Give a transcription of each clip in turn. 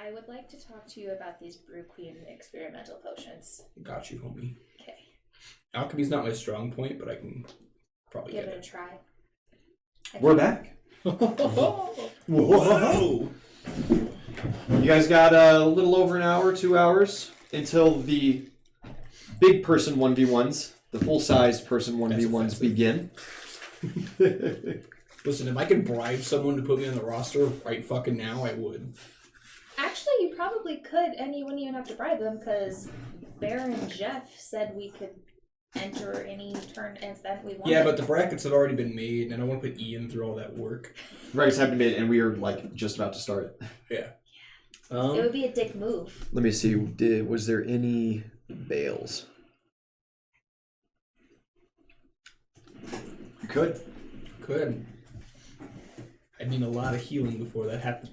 I would like to talk to you about these Brew Queen experimental potions. Got you, homie. Okay. Alchemy's not my strong point, but I can probably Give get it a try. We're back. Whoa! You guys got a little over an hour, 2 hours, until the big person 1v1s, the full-size person 1v1s begin. Listen, if I could bribe someone to put me on the roster right fucking now, I would. Actually, you probably could, and you wouldn't even have to bribe them, because Baron Jeff said we could enter any turn event we wanted. Yeah, but the brackets had already been made, and I don't want to put Ian through all that work. Brackets have been made, and we are like just about to start it. Yeah. It would be a dick move. Let me see. Was there any bales? You could. Could. I'd need a lot of healing before that happened.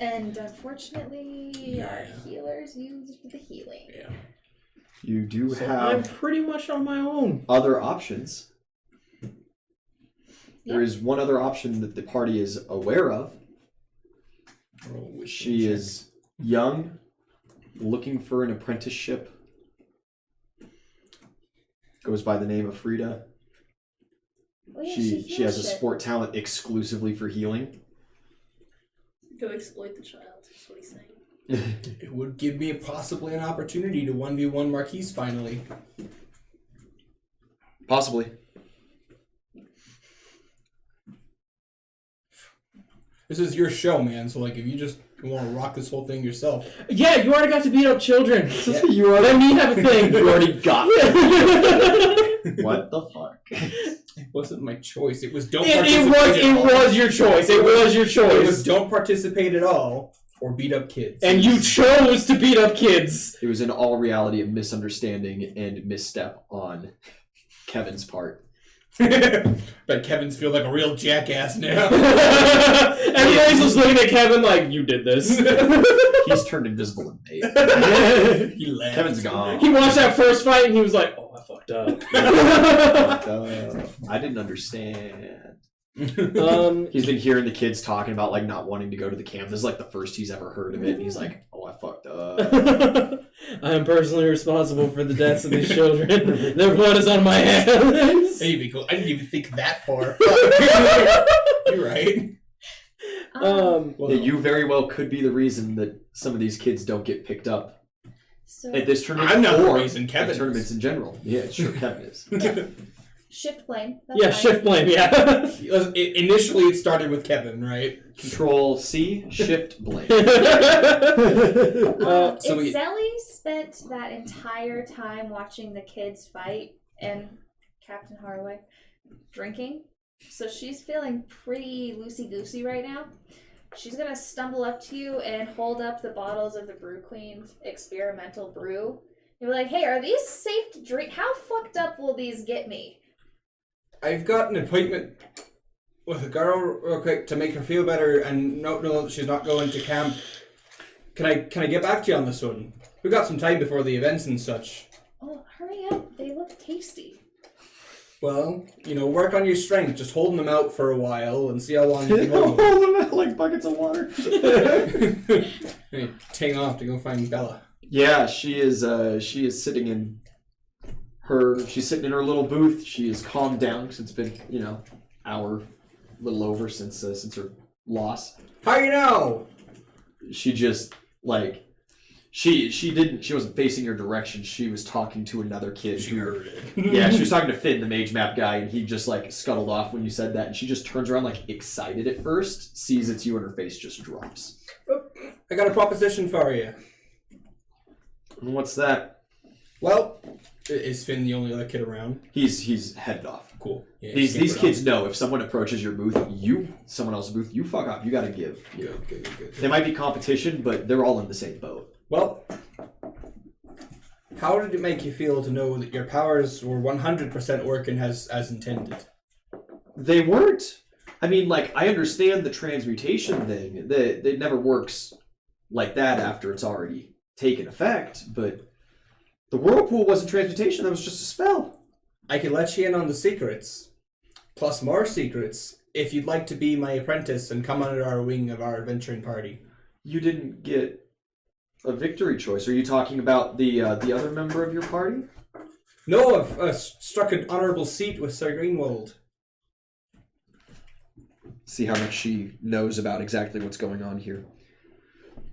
And unfortunately, our healers used the healing. Yeah. You do So have I'm pretty much on my own. other options. Yeah. There is one other option that the party is aware of. She is young, looking for an apprenticeship. Goes by the name of Frida. Oh, yeah, She has a sport talent exclusively for healing. Go exploit the child, that's what he's saying. It would give me possibly an opportunity to 1v1 Marquise finally. Possibly. This is your show, man, so like if you just want to rock this whole thing yourself. Yeah, you already got to beat up children. Yeah. You already, Let me have a thing. you already got What the fuck? It wasn't my choice. It was don't It participate was your choice. It was your It was choice. don't participate at all or beat up kids. And you chose to beat up kids. It was in all reality a misunderstanding and misstep on Kevin's part. But Kevin's feel like a real jackass now. Everybody's just looking at Kevin like, you did this. He's turned invisible and made. He laughed. Kevin's gone. He watched that first fight and he was like, oh, I fucked up. I didn't understand. He's Um, been hearing the kids talking about like not wanting to go to the camp. This is like the first he's ever heard of it, and he's like, "Oh, I fucked up." I am personally responsible for the deaths of these children. Their blood is on my hands. Maybe cool. I didn't even think that far. You're right. Well, Yeah, you very well could be the reason that some of these kids don't get picked up So at this tournament. I'm not the or reason, Kevin at is. tournaments in general. Yeah, sure, Kevin is. shift blame. That's yeah, fine. shift blame, yeah. Initially, it started with Kevin, right? Control C, Shift blame. So If we- Zelly spent that entire time watching the kids fight and Captain Harway drinking, so she's feeling pretty loosey-goosey right now. She's gonna stumble up to you and hold up the bottles of the Brew Queen's experimental brew. You'll be like, hey, are these safe to drink? How fucked up will these get me? I've got an appointment with a girl real quick to make her feel better and no, she's not going to camp. Can I get back to you on this one? We've got some time before the events and such. Oh, hurry up. They look tasty. Well, work on your strength, just holding them out for a while and see how long you can hold Hold them. them out like buckets of water. Hey, ting off to go find Bella. Yeah, she is sitting in she's sitting in her little booth. She is calmed down because it's been, hour, little over since her loss. How you know? She just she wasn't facing your direction. She was talking to another kid. She heard it. Yeah, she was talking to Finn, the mage map guy, and he just scuttled off when you said that, and she just turns around excited at first, sees it's you, and her face just drops. I got a proposition for you. And what's that? Well, is Finn the only other kid around? He's headed off. Cool. Yeah, These kids know if someone approaches your booth, someone else's booth, you fuck off. You gotta give. Good. They might be competition, but they're all in the same boat. Well, how did it make you feel to know that your powers were 100% working as intended? They weren't. I mean, I understand the transmutation thing. It never works like that after it's already taken effect, but the whirlpool wasn't transmutation, that was just a spell. I could let you in on the secrets, plus more secrets, if you'd like to be my apprentice and come under our wing of our adventuring party. You didn't get a victory choice. Are you talking about the other member of your party? No, I've struck an honourable seat with Sir Greenwald. See how much she knows about exactly what's going on here.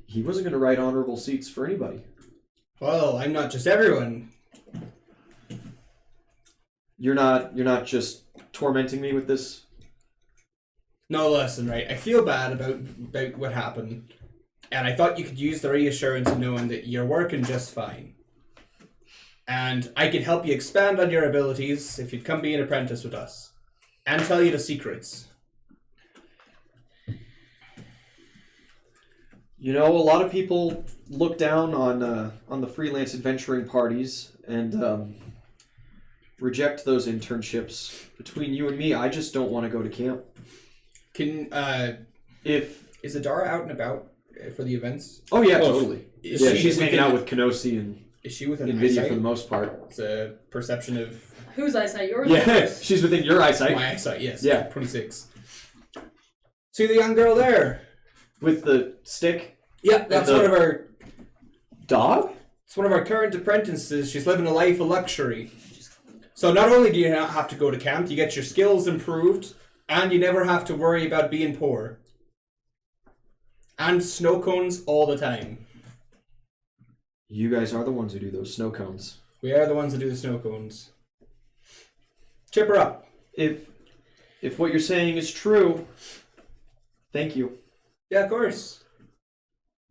He wasn't going to write honorable seats for anybody. Well, I'm not just everyone. You're not just tormenting me with this? No, listen, right. I feel bad about what happened. And I thought you could use the reassurance of knowing that you're working just fine. And I could help you expand on your abilities if you'd come be an apprentice with us. And tell you the secrets. You know, a lot of people look down on the freelance adventuring parties and reject those internships. Between you and me, I just don't want to go to camp. Is Adara out and about for the events? Oh yeah, totally. Yeah, she's hanging out with Kenosi and is she within Nvidia eyesight? for the most part. It's a perception of Whose eyesight? Yours? Yeah, she's within your eyesight. my eyesight. Yes. Yeah. 26. See the young girl there With the stick. Yeah, that's the one of our. Dog? It's one of our current apprentices. She's living a life of luxury. So not only do you not have to go to camp, you get your skills improved, and you never have to worry about being poor. And snow cones all the time. You guys are the ones who do those snow cones. We are the ones that do the snow cones. Chip her up. If what you're saying is true, thank you. Yeah, of course.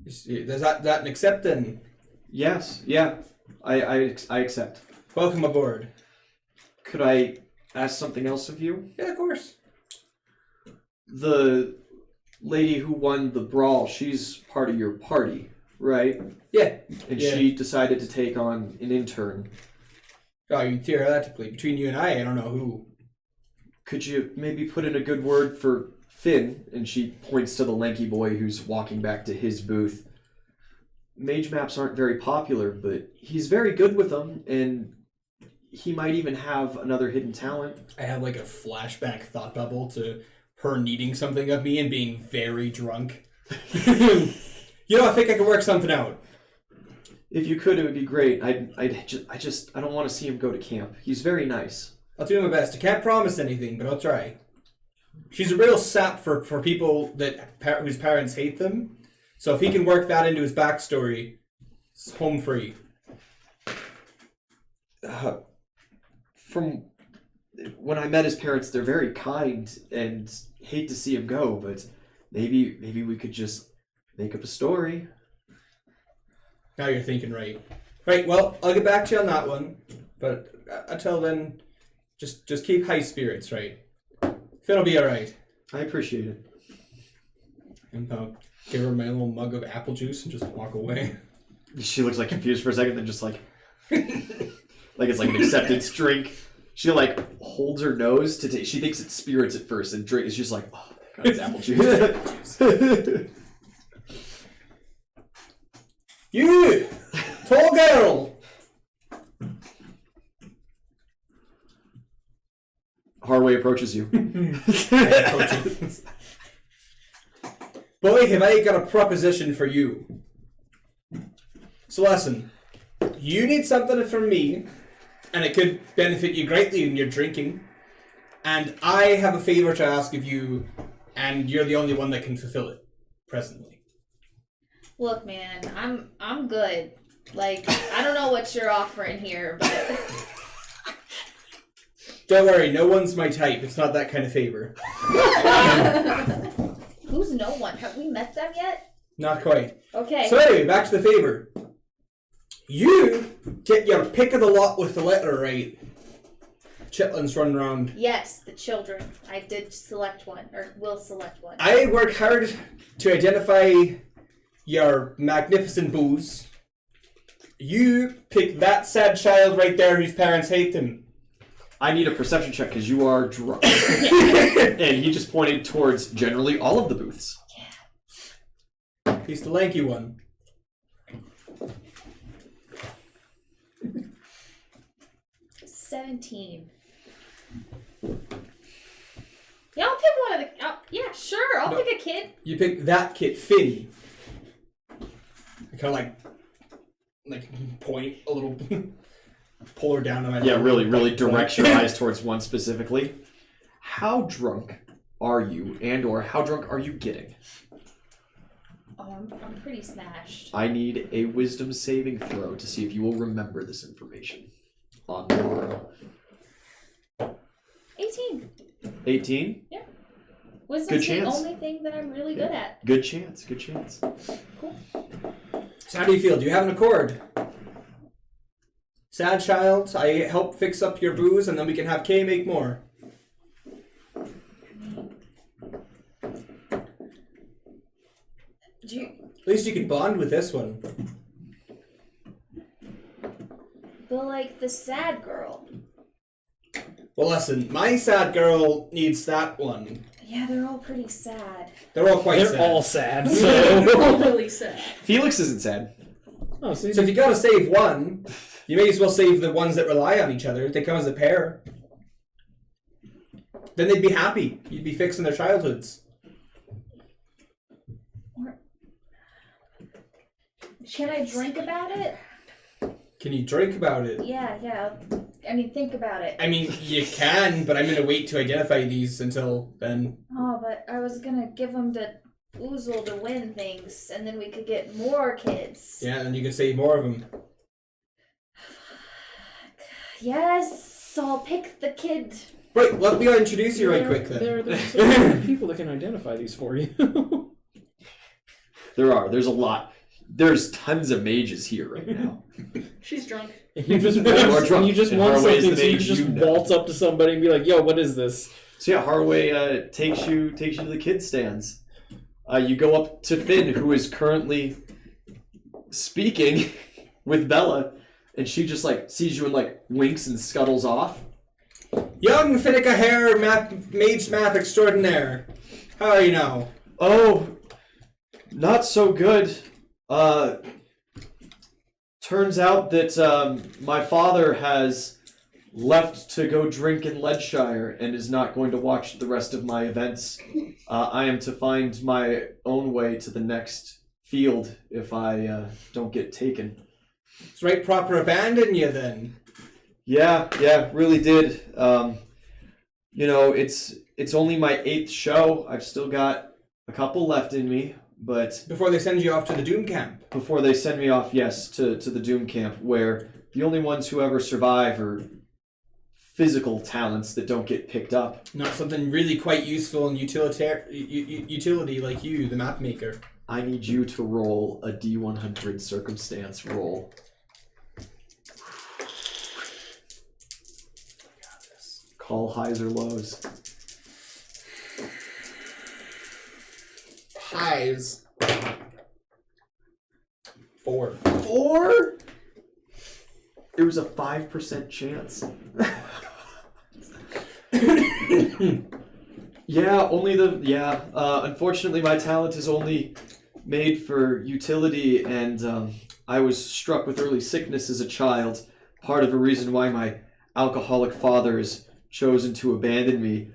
Does that an accept then? Yes, yeah. I accept. Welcome aboard. Could I ask something else of you? Yeah, of course. The lady who won the brawl, she's part of your party, right? Yeah. And Yeah. she decided to take on an intern. Oh, you theoretically, between you and I don't know who. Could you maybe put in a good word for Finn? And she points to the lanky boy who's walking back to his booth. Mage maps aren't very popular, but he's very good with them, and he might even have another hidden talent. I have like a flashback thought bubble to her needing something of me and being very drunk. I think I could work something out. If you could, it would be great. I don't want to see him go to camp. He's very nice. I'll do my best. I can't promise anything, but I'll try. She's a real sap for people whose parents hate them. So if he can work that into his backstory, it's home free. From when I met his parents, they're very kind and hate to see him go, but maybe we could just make up a story. Now you're thinking right. Right, well, I'll get back to you on that one. But until then, just keep high spirits, right? Finn'll be alright. I appreciate it. And I'll give her my little mug of apple juice and just walk away. She looks like confused for a second, then just like like it's like an acceptance drink. She like holds her nose to take. She thinks it's spirits at first, and drink is just like, oh, God, it's apple juice. You! Tall girl! Harway approaches you. Boy, have I got a proposition for you. So listen, you need something from me, and it could benefit you greatly when you're drinking. And I have a favor to ask of you, and you're the only one that can fulfill it, presently. Look, man, I'm good. Like, I don't know what you're offering here, but Don't worry, no one's my type. It's not that kind of favor. who's no one? Have we met them yet? Not quite. Okay. So anyway, back to the favor. You get your pick of the lot with the letter right. Chitlins running around. Yes, the children. I did select one, or will select one. I work hard to identify your magnificent booze. You pick that sad child right there whose parents hate them. I need a perception check because you are drunk. And he just pointed towards generally all of the booths. He's the lanky one. $17. Yeah, I'll pick one of the. Yeah, sure. I'll pick a kid. You pick that kid, Finn. kind of like point a little, pull her down to my Yeah, level. really direct your eyes towards one specifically. How drunk are you, and/or how drunk are you getting? Oh, I'm pretty smashed. I need a wisdom saving throw to see if you will remember this information on the morrow. 18. 18? Wisdom's Good the chance. only thing that I'm really good at. Good chance. Cool. So how do you feel? Do you have an accord? Sad child, I help fix up your booze and then we can have Kay make more. At least you could bond with this one. But the sad girl. Well, listen, my sad girl needs that one. Yeah, they're all pretty sad. They're all quite They're sad. all sad. They're all So. really sad. Felix isn't sad. Oh, see, So if you gotta save one, you may as well save the ones that rely on each other. They come as a pair. Then they'd be happy. You'd be fixing their childhoods. Can I drink about it? Can you drink about it? Yeah. I mean, think about it. I mean, you can, but I'm gonna wait to identify these until then. Oh, but I was gonna give them to Uzul to win things, and then we could get more kids. Yeah, and you can save more of them. Yes, so I'll pick the kid. Right, let me introduce you right quick then. There are people that can identify these for you. There's a lot. There's tons of mages here right now. She's drunk. You just You are drunk. you just And want Harway is something, the so you mage just you know. waltz up to somebody and be like, "Yo, what is this?" So yeah, Harway takes you to the kid stands. You go up to Finn, who is currently speaking with Bella, and she just sees you and winks and scuttles off. Young Finnica Hair Mage Math Extraordinaire. How are you now? Oh, not so good. Turns out that my father has left to go drink in Leadshire and is not going to watch the rest of my events. I am to find my own way to the next field if I don't get taken. It's right proper abandon you then. Yeah, really did. It's only my 8th show. I've still got a couple left in me, but Before they send you off to the Doom Camp. before they send me off, yes, to the Doom Camp, where the only ones who ever survive are physical talents that don't get picked up. Not something really quite useful and utility like you, the map maker. I need you to roll a D100 circumstance roll. Call highs or lows. Highs. 4. 4? It was a 5% chance. Unfortunately my talent is only made for utility, and I was struck with early sickness as a child. Part of the reason why my alcoholic father has chosen to abandon me.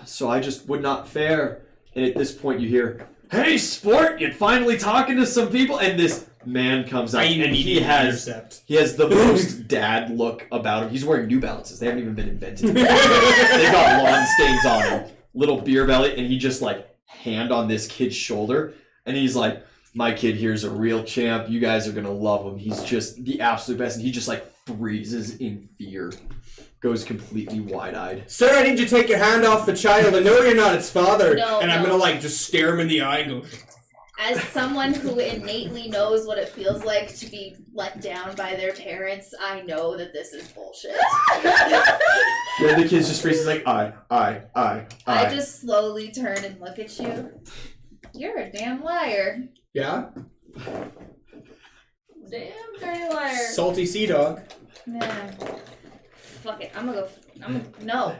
So I just would not fare. And at this point you hear, "Hey sport, you're finally talking to some people," and this man comes up and he has the most dad look about him. He's wearing New Balances. They haven't even been invented. They got lawn stains on him. Little beer belly, and he just hand on this kid's shoulder, and he's like, "My kid here's a real champ. You guys are gonna love him. He's just the absolute best." And he just freezes in fear, goes completely wide-eyed. Sir, I need you to take your hand off the child. I know you're not its father. No, and I'm no. gonna just stare him in the eye and go, As someone who innately knows what it feels like to be let down by their parents, I know that this is bullshit. Yeah, the kid's just freezes I just slowly turn and look at you. You're a damn liar. yeah? Damn dirty liar. Salty sea dog. Nah. Fuck it. No.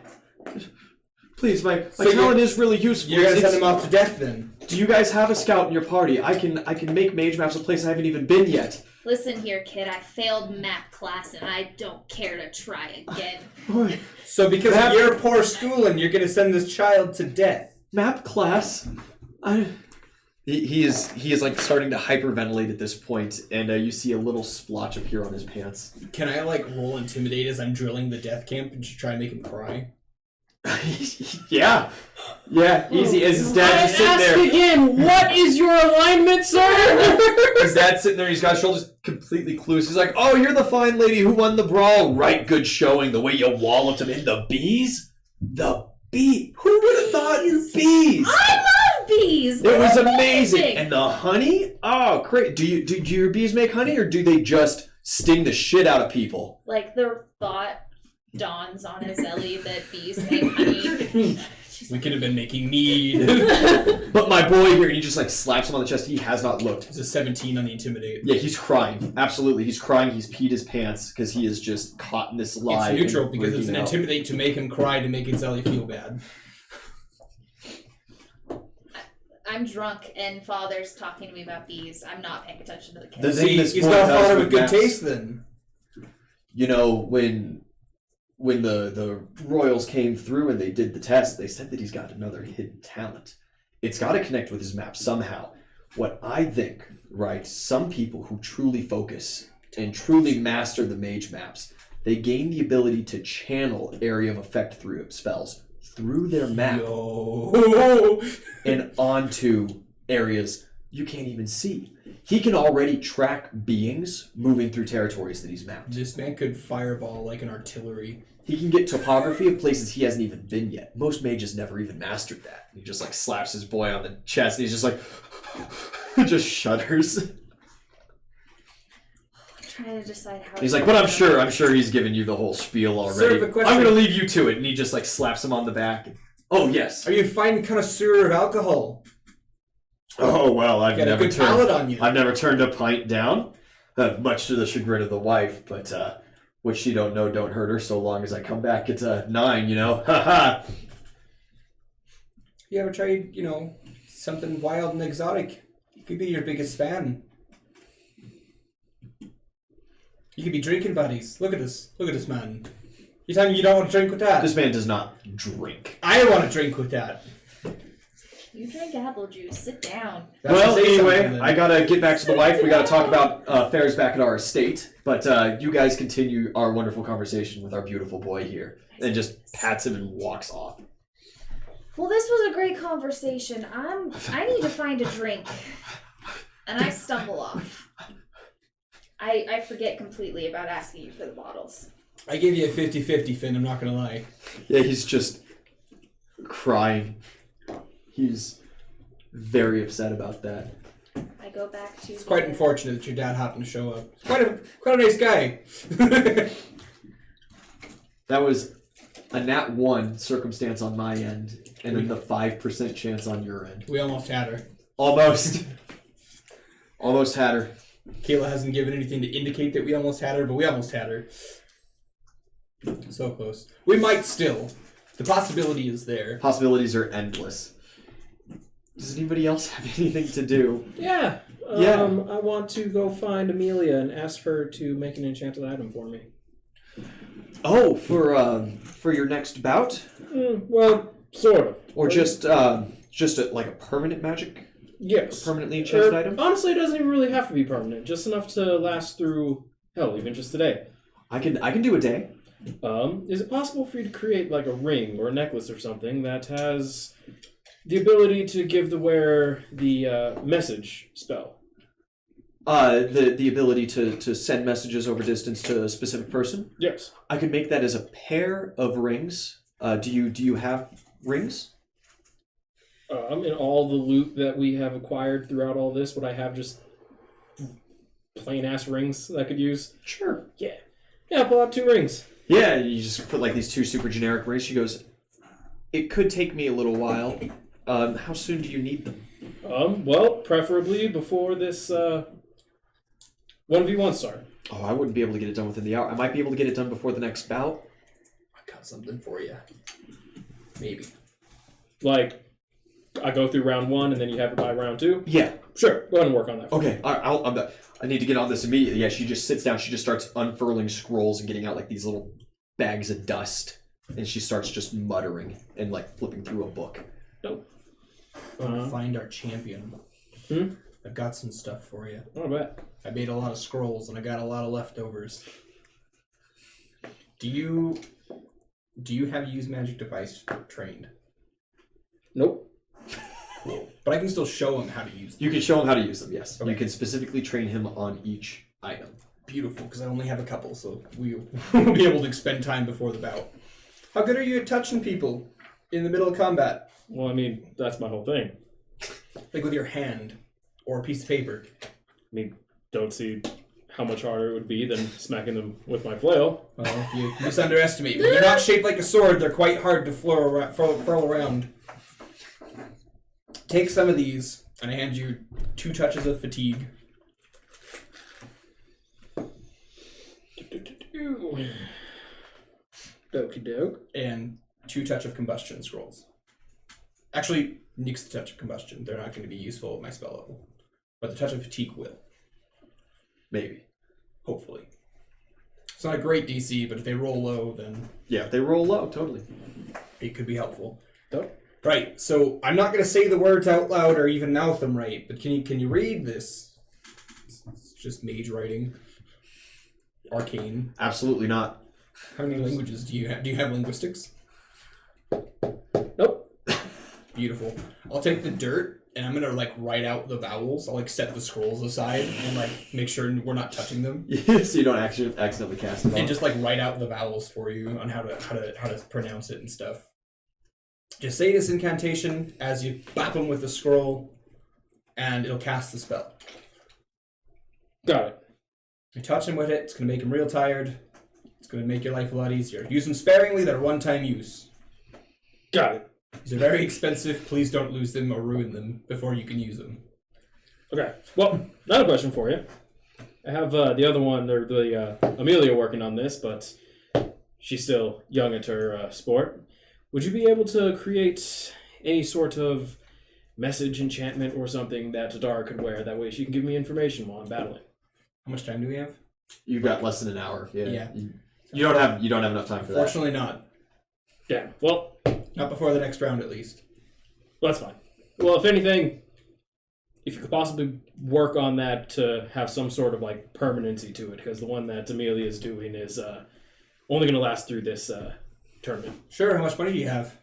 Please, my So talent is really useful. You're gonna It's- send him off to death then? Do you guys have a scout in your party? I can make mage maps of places I haven't even been yet. Listen here, kid. I failed map class and I don't care to try again. So because of your poor schooling, you're gonna send this child to death? Map class? He is like starting to hyperventilate at this point, and you see a little splotch appear on his pants. Can I like roll intimidate as I'm drilling the death camp and just try and make him cry? Yeah, easy. As his dad just sitting there. Again, what is your alignment, sir? His dad's sitting there. He's got his shoulders completely clueless. He's like, "Oh, you're the fine lady who won the brawl. Right, good showing. The way you walloped him in the bees. The bee. Who would have thought bees? I love bees. It was They're amazing. And the honey? Oh, great. Do your bees make honey, or do they just sting the shit out of people? Like the thought dawns on his Ellie that bees make honey. We could have been making mead. But my boy here, and he just like slaps him on the chest. He has not looked. It's a 17 on the intimidate. Yeah, he's crying. Absolutely, he's crying. He's peed his pants because he is just caught in this lie. It's neutral because it's an freaking out. intimidate to make him cry to make Zelly feel bad. I'm drunk and father's talking to me about bees. I'm not paying attention to the kids. The thing this He's boy got a does father with with good Max- taste then. You know, when the Royals came through and they did the test, they said that he's got another hidden talent. It's got to connect with his map somehow. What I think, right, some people who truly focus and truly master the mage maps, they gain the ability to channel area of effect through spells through their map Yo. and onto areas you can't even see. He can already track beings moving through territories that he's mapped. This man could fireball like an artillery. He can get topography of places he hasn't even been yet. Most mages never even mastered that. He just like slaps his boy on the chest and he's just like just shudders. I'm trying to decide how. He's like, but I'm sure he's given you the whole spiel already. Sir, the question- I'm gonna leave you to it. And he just like slaps him on the back. Oh yes. Are you a fine connoisseur of alcohol? Oh well, I've Got a never good palate turned on you. I've never turned a pint down, much to the chagrin of the wife. But what she don't know don't hurt her. So long as I come back at 9, you know. Ha ha. You ever tried, something wild and exotic? You could be your biggest fan. You could be drinking buddies. Look at this. Look at this man. You telling me you don't want to drink with that? This man does not drink. I want to drink with that. You drink apple juice. Sit down. That's Well, to say anyway, something, then. I gotta get back to the wife. We gotta talk about affairs back at our estate. But you guys continue our wonderful conversation with our beautiful boy here, and just pats him and walks off. Well, this was a great conversation. I need to find a drink. And I stumble off. I forget completely about asking you for the bottles. I gave you a 50-50, Finn, I'm not going to lie. Yeah, he's just crying. He's very upset about that. I go back to. It's quite unfortunate that your dad happened to show up. He's quite a nice guy. That was a nat 1 circumstance on my end, and then the 5% chance on your end. We almost had her. Almost. Almost had her. Kayla hasn't given anything to indicate that we almost had her, but we almost had her. So close. We might still. The possibility is there. Possibilities are endless. Does anybody else have anything to do? Yeah. Yeah. I want to go find Amelia and ask her to make an enchanted item for me. Oh, for your next bout, Well, sort of. or just like a permanent magic, Yes. permanently enchanted item. Honestly, it doesn't even really have to be permanent. Just enough to last through, hell, even just today. I can do a day. Is it possible for you to create like a ring or a necklace or something that has the ability to give the wearer the message spell? The ability to send messages over distance to a specific person. Yes. I could make that as a pair of rings. Do you have rings? In all the loot that we have acquired throughout all this, would I have just plain ass rings that I could use? Sure. Yeah, I'll pull out 2 rings. Yeah, you just put like these 2 super generic rings. She goes, "It could take me a little while. How soon do you need them?" Well, preferably before this 1v1 start. Oh, I wouldn't be able to get it done within the hour. I might be able to get it done before the next bout. I got something for you. Maybe. Like, I go through round 1 and then you have it by round 2? Yeah. Sure, go ahead and work on that for me. Okay, I need to get on this immediately. Yeah, she just sits down. She just starts unfurling scrolls and getting out like these little bags of dust. And she starts just muttering and like flipping through a book. Nope. Find our champion. I've got some stuff for you. Oh, I bet. I made a lot of scrolls and I got a lot of leftovers. Do you have use magic device trained? Nope. Cool. But I can still show him how to use them. You can show him how to use them, yes. Okay. You can specifically train him on each item. Beautiful, because I only have a couple, so we'll be able to expend time before the bout. How good are you at touching people in the middle of combat? Well, I mean, that's my whole thing. Like with your hand or a piece of paper? I mean, don't see how much harder it would be than smacking them with my flail. Well, you misunderestimate me. When they're not shaped like a sword, they're quite hard to throw around. Take some of these, and I hand you 2 touches of fatigue. Dokey doke. And 2 touch of combustion scrolls. Actually, nix the touch of combustion. They're not going to be useful at my spell level. But the touch of fatigue will. Maybe. Hopefully. It's not a great DC, but if they roll low, then Yeah, if they roll low, totally. it could be helpful. Dope. Right, so I'm not going to say the words out loud or even mouth them right, but can you read this? It's just mage writing. Arcane. Absolutely not. How many languages do you have? Do you have linguistics? Nope. Beautiful. I'll take the dirt and I'm gonna write out the vowels. I'll set the scrolls aside and make sure we're not touching them. So you don't accidentally cast them And off. just write out the vowels for you on how to pronounce it and stuff. Just say this incantation as you bap them with the scroll, and it'll cast the spell. Got it. You touch them with it, it's gonna make them real tired. It's gonna make your life a lot easier. Use them sparingly, they're one-time use. Got it. These are very expensive, please don't lose them or ruin them before you can use them. Okay. Well, another question for you. I have the other one, or the Amelia working on this, but she's still young at her sport. Would you be able to create any sort of message enchantment or something that Tadara could wear? That way she can give me information while I'm battling. How much time do we have? You've got less than an hour. Yeah. Yeah. You don't have enough time for that. Fortunately not. Damn. Well, Not before the next round at least. that's fine. Well, if anything, if you could possibly work on that to have some sort of permanency to it, because the one that Amelia is doing is only going to last through this tournament. Sure, how much money do you have?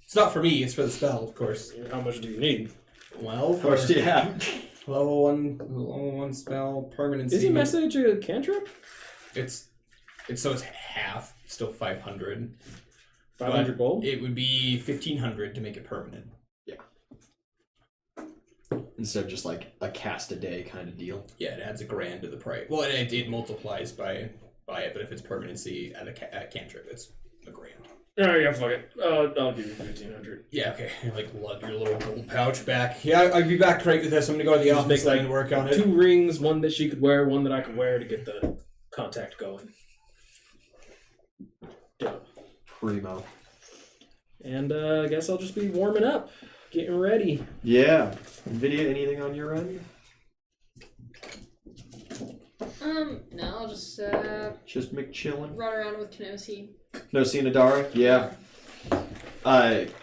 It's not for me, it's for the spell, of course. How much do you need? Well, How much do you have? level one spell, permanency. Is a message a cantrip? It's half, still 500. 500 gold? It would be 1,500 to make it permanent. Instead of just a cast a day kind of deal. Yeah, it adds $1,000 to the price. Well, it multiplies by it, but if it's permanency at a cantrip, it's $1,000. Oh, yeah, fuck it. I'll give you 1,500. Yeah, okay. Lug your little gold pouch back. Yeah, I'll be back right with this. I'm gonna go to the Just office make, and work on it. 2 rings, one that she could wear, one that I could wear to get the contact going. Dope. Primo. And I guess I'll just be warming up, getting ready. Yeah. NVIDIA, anything on your end? No, I'll just Just McChillin'. run around with Kenosi. Kenosi and Adara? Yeah.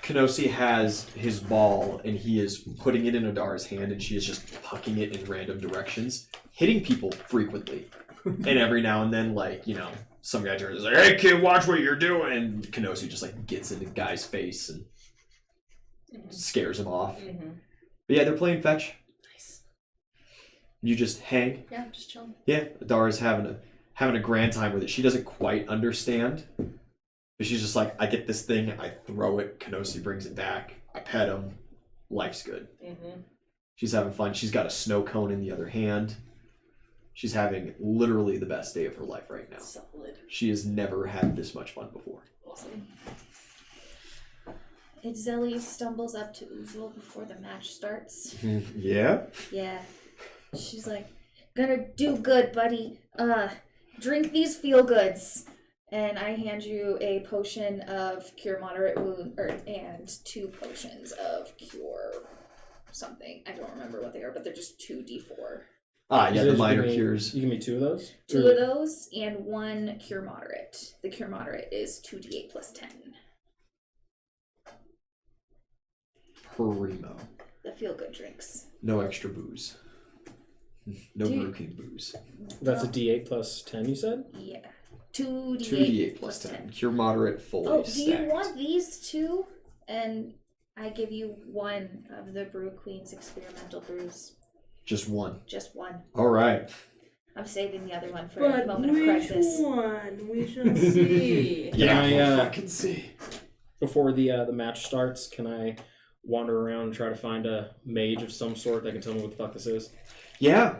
Kenosi has his ball, and he is putting it in Adara's hand, and she is just pucking it in random directions, hitting people frequently. And every now and then, some guy turns and is like, "Hey kid, watch what you're doing," and Kenosi just gets in the guy's face and scares him off. Mm-hmm. But yeah, they're playing fetch. Nice. You just hang. Yeah, I'm just chilling. Yeah, Adara's having a grand time with it. She doesn't quite understand, but she's just I get this thing, I throw it, Kenosi brings it back, I pet him, life's good. Mm-hmm. She's having fun. She's got a snow cone in the other hand. She's having literally the best day of her life right now. Solid. She has never had this much fun before. Awesome. Zelly stumbles up to Uzul before the match starts. Yeah? Yeah. She's like, "Gonna do good, buddy. Drink these feel goods." And I hand you a potion of cure moderate wound, and 2 potions of cure something. I don't remember what they are, but they're just 2d4. Ah, yeah, the You minor give me- cures. You give me 2 of those? 2 of those and 1 cure moderate. The cure moderate is 2d8 plus 10. Primo. the feel-good drinks. No extra booze. No Do you- Brew King booze. That's a D8 plus 10, you said? Yeah. 2d8, 2d8 plus plus 10. 10. Cure moderate, fully Oh, do you stacked. want these two? And I give you one of the Brew Queen's experimental brews. Just one. Just one. All right. I'm saving the other one for a But moment of which crisis. one? We shall see. Yeah, we'll I, fucking see. Before the match starts, can I wander around and try to find a mage of some sort that can tell me what the fuck this is? Yeah.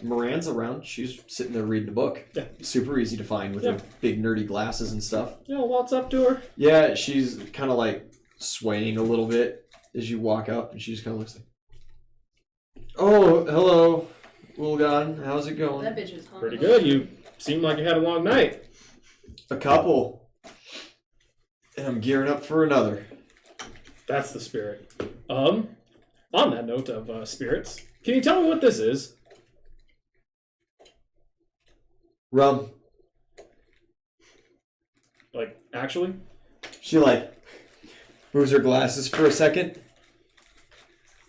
Moran's around. She's sitting there reading a book. Yeah. Super easy to find with her big nerdy glasses and stuff. Yeah, waltz up to her. Yeah, she's kind of like swaying a little bit as you walk up, and she just kind of looks like, "Oh, hello, Ulgan. How's it going?" That bitch is hungry. Pretty good. You seem like you had a long night. A couple. And I'm gearing up for another. That's the spirit. On that note of spirits, can you tell me what this is? Rum. Like, actually? She like moves her glasses for a second.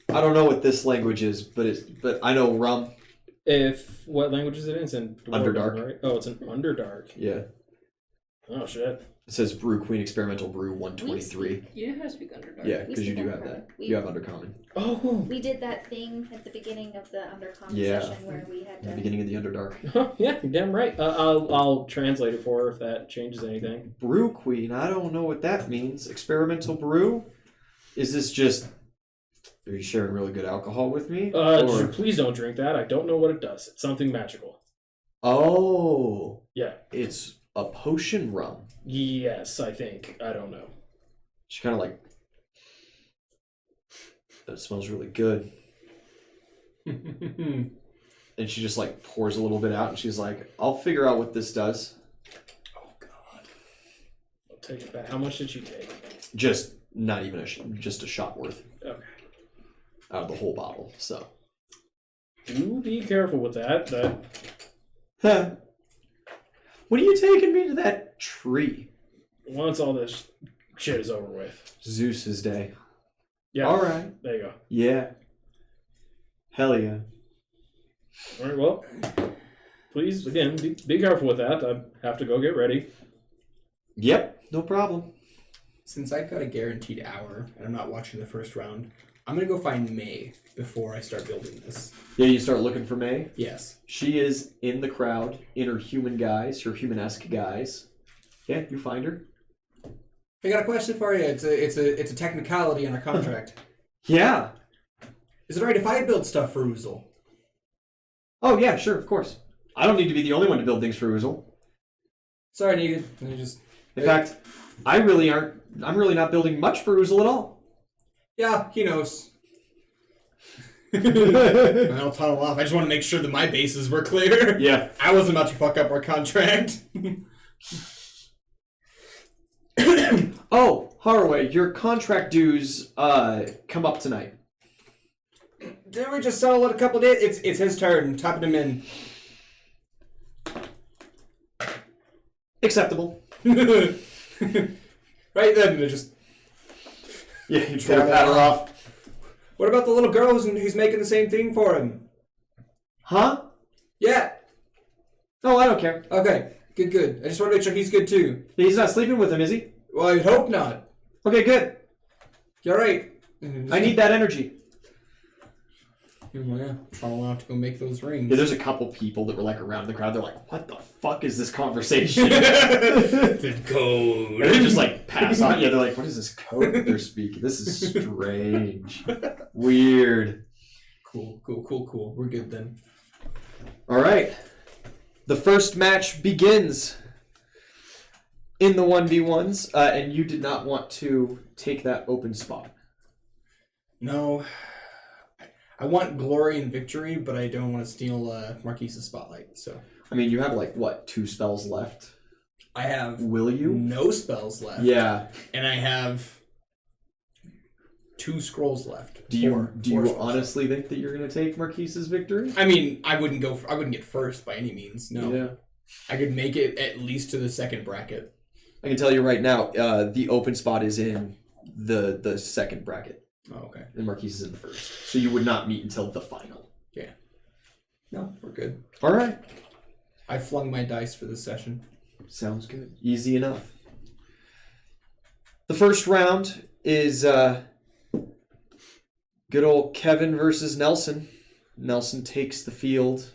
I don't know what this language is, but I know rum. What language is it in? It's in Dwarven, Underdark. right? Oh, it's an Underdark. Yeah. Oh, shit. It says Brew Queen Experimental Brew 123. You know how to speak Underdark. Yeah, We because you speak do have Undercommon. that. We- You have Undercommon. Oh, We did that thing at the beginning of the Undercommon Yeah. session where we had The to... beginning of the Underdark. yeah, you're damn right. I'll translate it for her if that changes anything. Brew Queen, I don't know what that means. Experimental brew? Is this just... Are you sharing really good alcohol with me? Or- Please don't drink that. I don't know what it does. It's something magical. Oh. Yeah. It's a potion rum. Yes, I think. I don't know. She kind of like... That smells really good. And she just like pours a little bit out and she's like, I'll figure out what this does. Oh, God. I'll take it back. How much did she take? Just not even just a shot worth Okay. out of the whole bottle. So, Do be careful with that. huh. When are you taking me to that tree? Once all this shit is over with. Zeus's day. Yeah. All right. There you go. Yeah. Hell yeah. All right, well, please, again, be careful with that. I have to go get ready. Yep. No problem. Since I've got a guaranteed hour and I'm not watching the first round, I'm gonna go find May before I start building this. Yeah, you start looking for May. Yes. She is in the crowd in her human guise, her human-esque guise. Yeah, you find her. I got a question for you. It's a technicality in our contract. Yeah. Is it alright if I build stuff for Uzul? Oh yeah, sure, of course. I don't need to be the only one to build things for Uzul. Sorry, needed. I just In fact, I'm really not building much for Uzul at all. yeah, he knows. I'll tunnel off. I just want to make sure that my bases were clear. Yeah. I wasn't about to fuck up our contract. Oh, Haraway, your contract dues come up tonight. Didn't we just settle it a couple days? It's his turn. Tapping him in. Acceptable. Right then, they just. Yeah, you try to pat her off. What about the little girl who's making the same thing for him? Huh? Yeah. Oh, I don't care. Okay. Good. I just want to make sure he's good too. He's not sleeping with him, is he? Well, I hope not. Okay, good. You're right. I need that energy. Well, yeah. I'll have to go make those rings. Yeah, there's a couple people that were like around the crowd. They're like, "What the fuck is this conversation?" The code. And they just like pass on. Yeah, they're like, "What is this code that they're speaking? This is strange, weird." Cool. We're good then. All right, the first match begins in the 1v1s, and you did not want to take that open spot. No. I want glory and victory, but I don't want to steal Marquise's spotlight. So I mean, you have like what, 2 spells left? I have Will you? no spells left. Yeah. And I have 2 scrolls left. Do you Four scrolls honestly think that you're gonna take Marquise's victory? left. I mean, I wouldn't get first by any means. No. Yeah. I could make it at least to the second bracket. I can tell you right now, the open spot is in the second bracket. Oh, okay. And Marquise is in the first. So you would not meet until the final. Yeah. No, we're good. All right. I flung my dice for this session. Sounds good. Easy enough. The first round is good old Kevin versus Nelson. Nelson takes the field.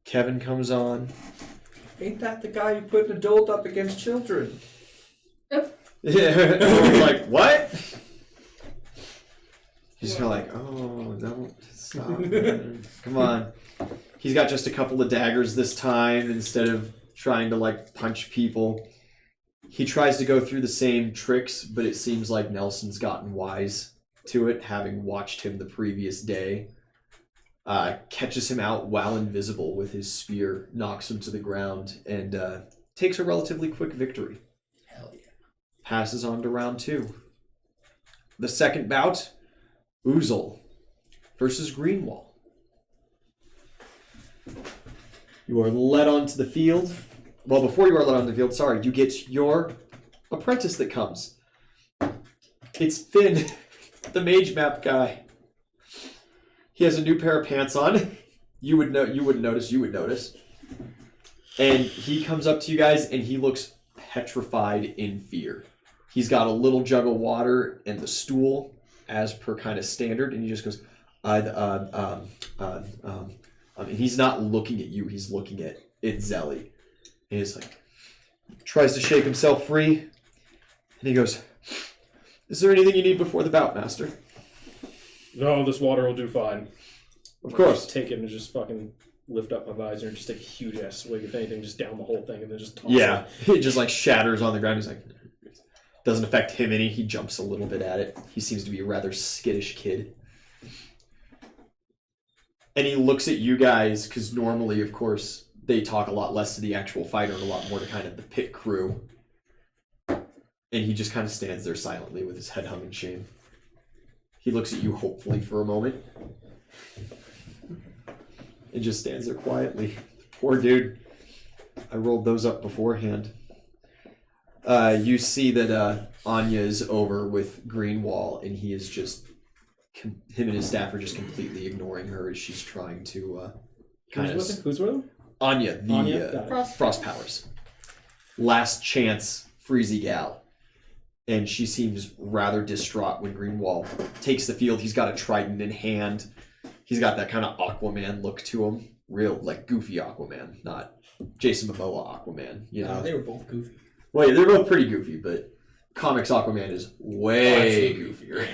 Kevin comes on. Ain't that the guy who put an adult up against children? Yeah, everyone's like, what? He's kind of like, oh, no, stop. Man. Come on. He's got just a couple of daggers this time instead of trying to, like, punch people. He tries to go through the same tricks, but it seems like Nelson's gotten wise to it, having watched him the previous day. Catches him out while invisible with his spear, knocks him to the ground, and takes a relatively quick victory. Hell yeah. Passes on to round 2. The second bout, Uzul versus Greenwall. You are led onto the field. Well, before you are led onto the field, sorry, you get your apprentice that comes. It's Finn, the mage map guy. He has a new pair of pants on. You would notice. And he comes up to you guys and he looks petrified in fear. He's got a little jug of water and the stool as per kind of standard, and he just goes, and he's not looking at you, he's looking at Zelly. And he's like, tries to shake himself free, and he goes, is there anything you need before the bout, master? No, this water will do fine. Of course. Just take it and just fucking lift up my visor and just take a huge ass swig, if anything, just down the whole thing and then just toss Yeah, it. it just like shatters on the ground. He's like, doesn't affect him any. He jumps a little bit at it. He seems to be a rather skittish kid. And he looks at you guys, because normally, of course, they talk a lot less to the actual fighter and a lot more to kind of the pit crew. And he just kind of stands there silently with his head hung in shame. He looks at you hopefully for a moment. And just stands there quietly. Poor dude. I rolled those up beforehand. You see that Anya is over with Greenwall, and he is just... him and his staff are just completely ignoring her as she's trying to kind of... Who's with him? Anya, the Frost Powers. Last chance Freezy gal. And she seems rather distraught when Greenwall takes the field. He's got a trident in hand. He's got that kind of Aquaman look to him. Real, like, goofy Aquaman, not Jason Momoa Aquaman, you know? They were both goofy. Well, yeah, they're both pretty goofy, but comics Aquaman is way goofier.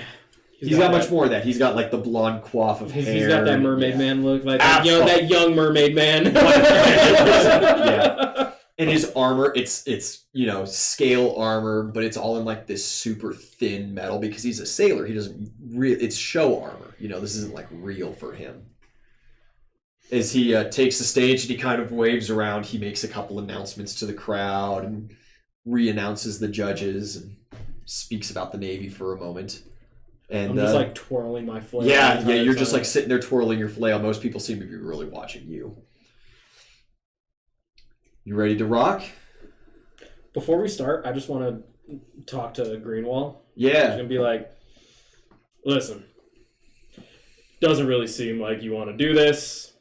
He's got much more of that. He's got, like, the blonde coif of hair. He's got that mermaid man look, like that young mermaid man. Yeah. And his armor, it's scale armor, but it's all in, like, this super thin metal because he's a sailor. He doesn't it's show armor. This isn't, like, real for him. As he takes the stage and he kind of waves around, he makes a couple announcements to the crowd and re-announces the judges and speaks about the Navy for a moment. And I'm just, like, twirling my flail. Yeah, you're just, like, sitting there twirling your flail. Most people seem to be really watching you. You ready to rock? Before we start, I just want to talk to Greenwall. Yeah. He's going to be like, listen, doesn't really seem like you want to do this.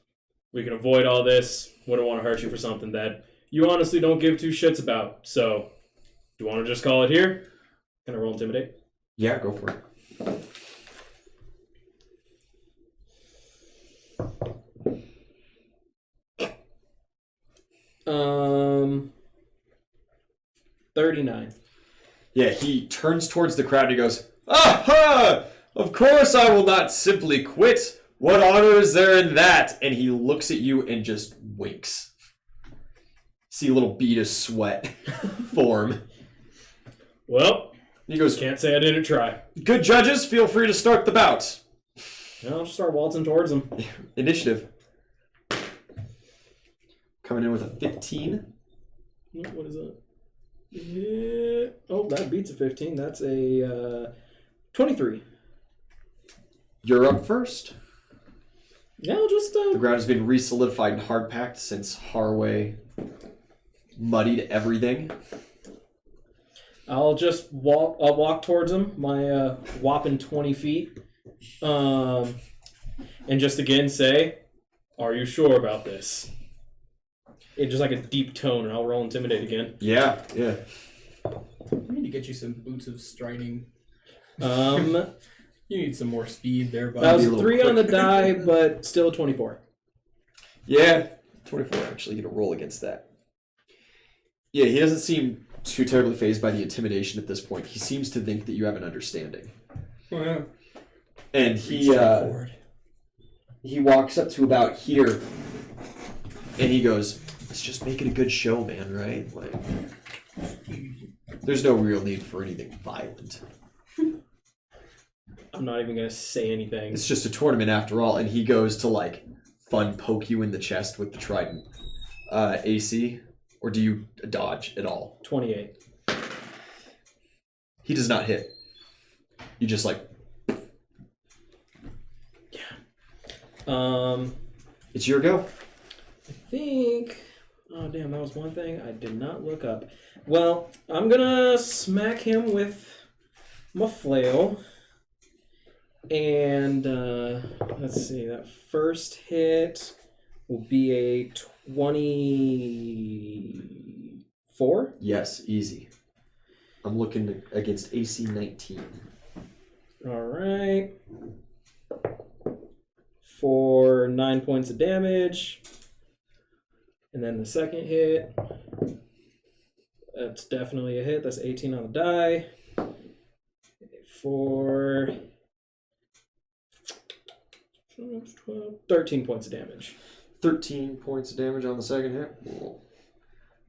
We can avoid all this. Wouldn't want to hurt you for something that you honestly don't give two shits about. So, do you want to just call it here? Can I roll Intimidate? Yeah, go for it. 39. Yeah, he turns towards the crowd and he goes, "Aha! Of course I will not simply quit. What honor is there in that?" And he looks at you and just winks. See a little bead of sweat form. Well, he goes, can't say I didn't try. "Good judges, feel free to start the bout." I'll just start waltzing towards him. Initiative. Coming in with a 15. What is that? Yeah. Oh, that beats a 15. That's a 23. You're up first. Yeah, I'll just... The ground has been re-solidified and hard-packed since Harway muddied everything. I'll just walk. I'll walk towards him, my whopping 20 feet, and just again say, "Are you sure about this?" It's just like a deep tone, and I'll roll intimidate again. Yeah. We need to get you some boots of striding. You need some more speed there, bud. That was Be a little 3 on the quick. die, but still a 24. Yeah. 24 actually. Get a roll against that. Yeah, he doesn't seem too terribly fazed by the intimidation at this point. He seems to think that you have an understanding. Well, And he walks up to about here, and he goes, "Let's just make it a good show, man, right? Like, there's no real need for anything violent. I'm not even gonna say anything. It's just a tournament after all." And he goes to like fun poke you in the chest with the trident. AC, or do you dodge at all? 28. He does not hit. You just like. It's your go. I think. Oh damn, that was one thing I did not look up. Well, I'm gonna smack him with my flail, and let's see. That first hit will be a 24. Yes, easy. I'm looking against AC 19. All right. For 9 points of damage. And then the second hit. That's definitely a hit. That's 18 on the die. For 13 points of damage. 13 points of damage on the second hit. Cool.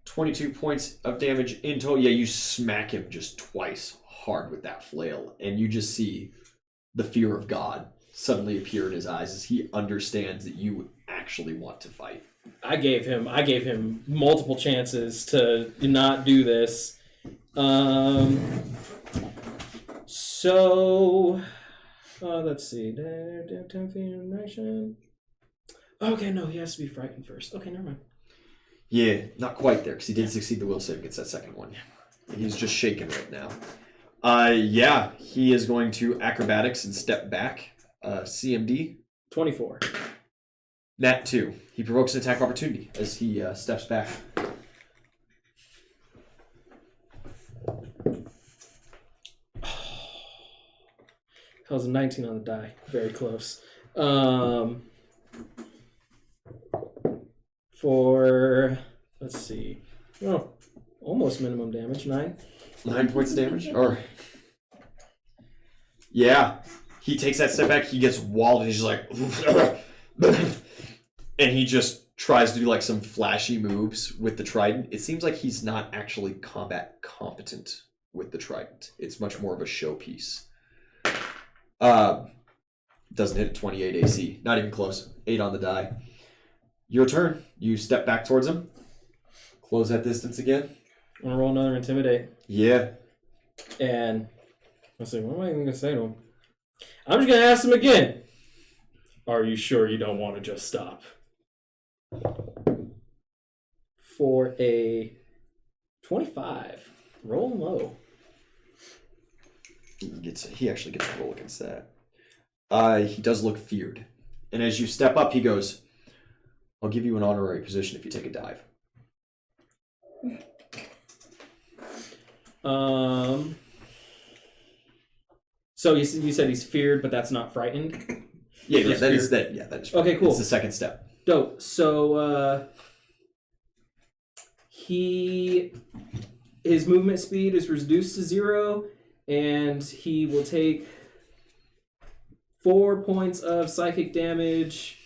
22 points of damage in total. Yeah, you smack him just twice hard with that flail, and you just see the fear of God suddenly appear in his eyes as he understands that you actually want to fight. I gave him multiple chances to not do this. So let's see. 10 feet in direction. Okay, no, he has to be frightened first. Okay, never mind. Yeah, not quite there, because he did succeed the will save against that second one. He's just shaking right now. Yeah, he is going to acrobatics and step back. CMD. 24. Nat 2. He provokes an attack of opportunity as he steps back. That was a 19 on the die. Very close. For, let's see. Oh, almost minimum damage. 9. 9 points of damage? Or... Yeah. He takes that step back, he gets walled, and he's just like... and he just tries to do like some flashy moves with the trident. It seems like he's not actually combat competent with the trident. It's much more of a showpiece. Doesn't hit 28 AC. Not even close. 8 on the die. Your turn. You step back towards him. Close that distance again. I'm gonna roll another intimidate. Yeah. And let's see, what am I even gonna say to him? I'm just gonna ask him again. Are you sure you don't want to just stop? For a 25. Roll low. He actually gets a roll against that. He does look feared. And as you step up, he goes, "I'll give you an honorary position if you take a dive." So you said he's feared, but that's not frightened? Yeah, That's that is feared. that. Yeah, that is. Okay, cool. It's the second step. Dope. So his movement speed is reduced to 0, and he will take 4 points of psychic damage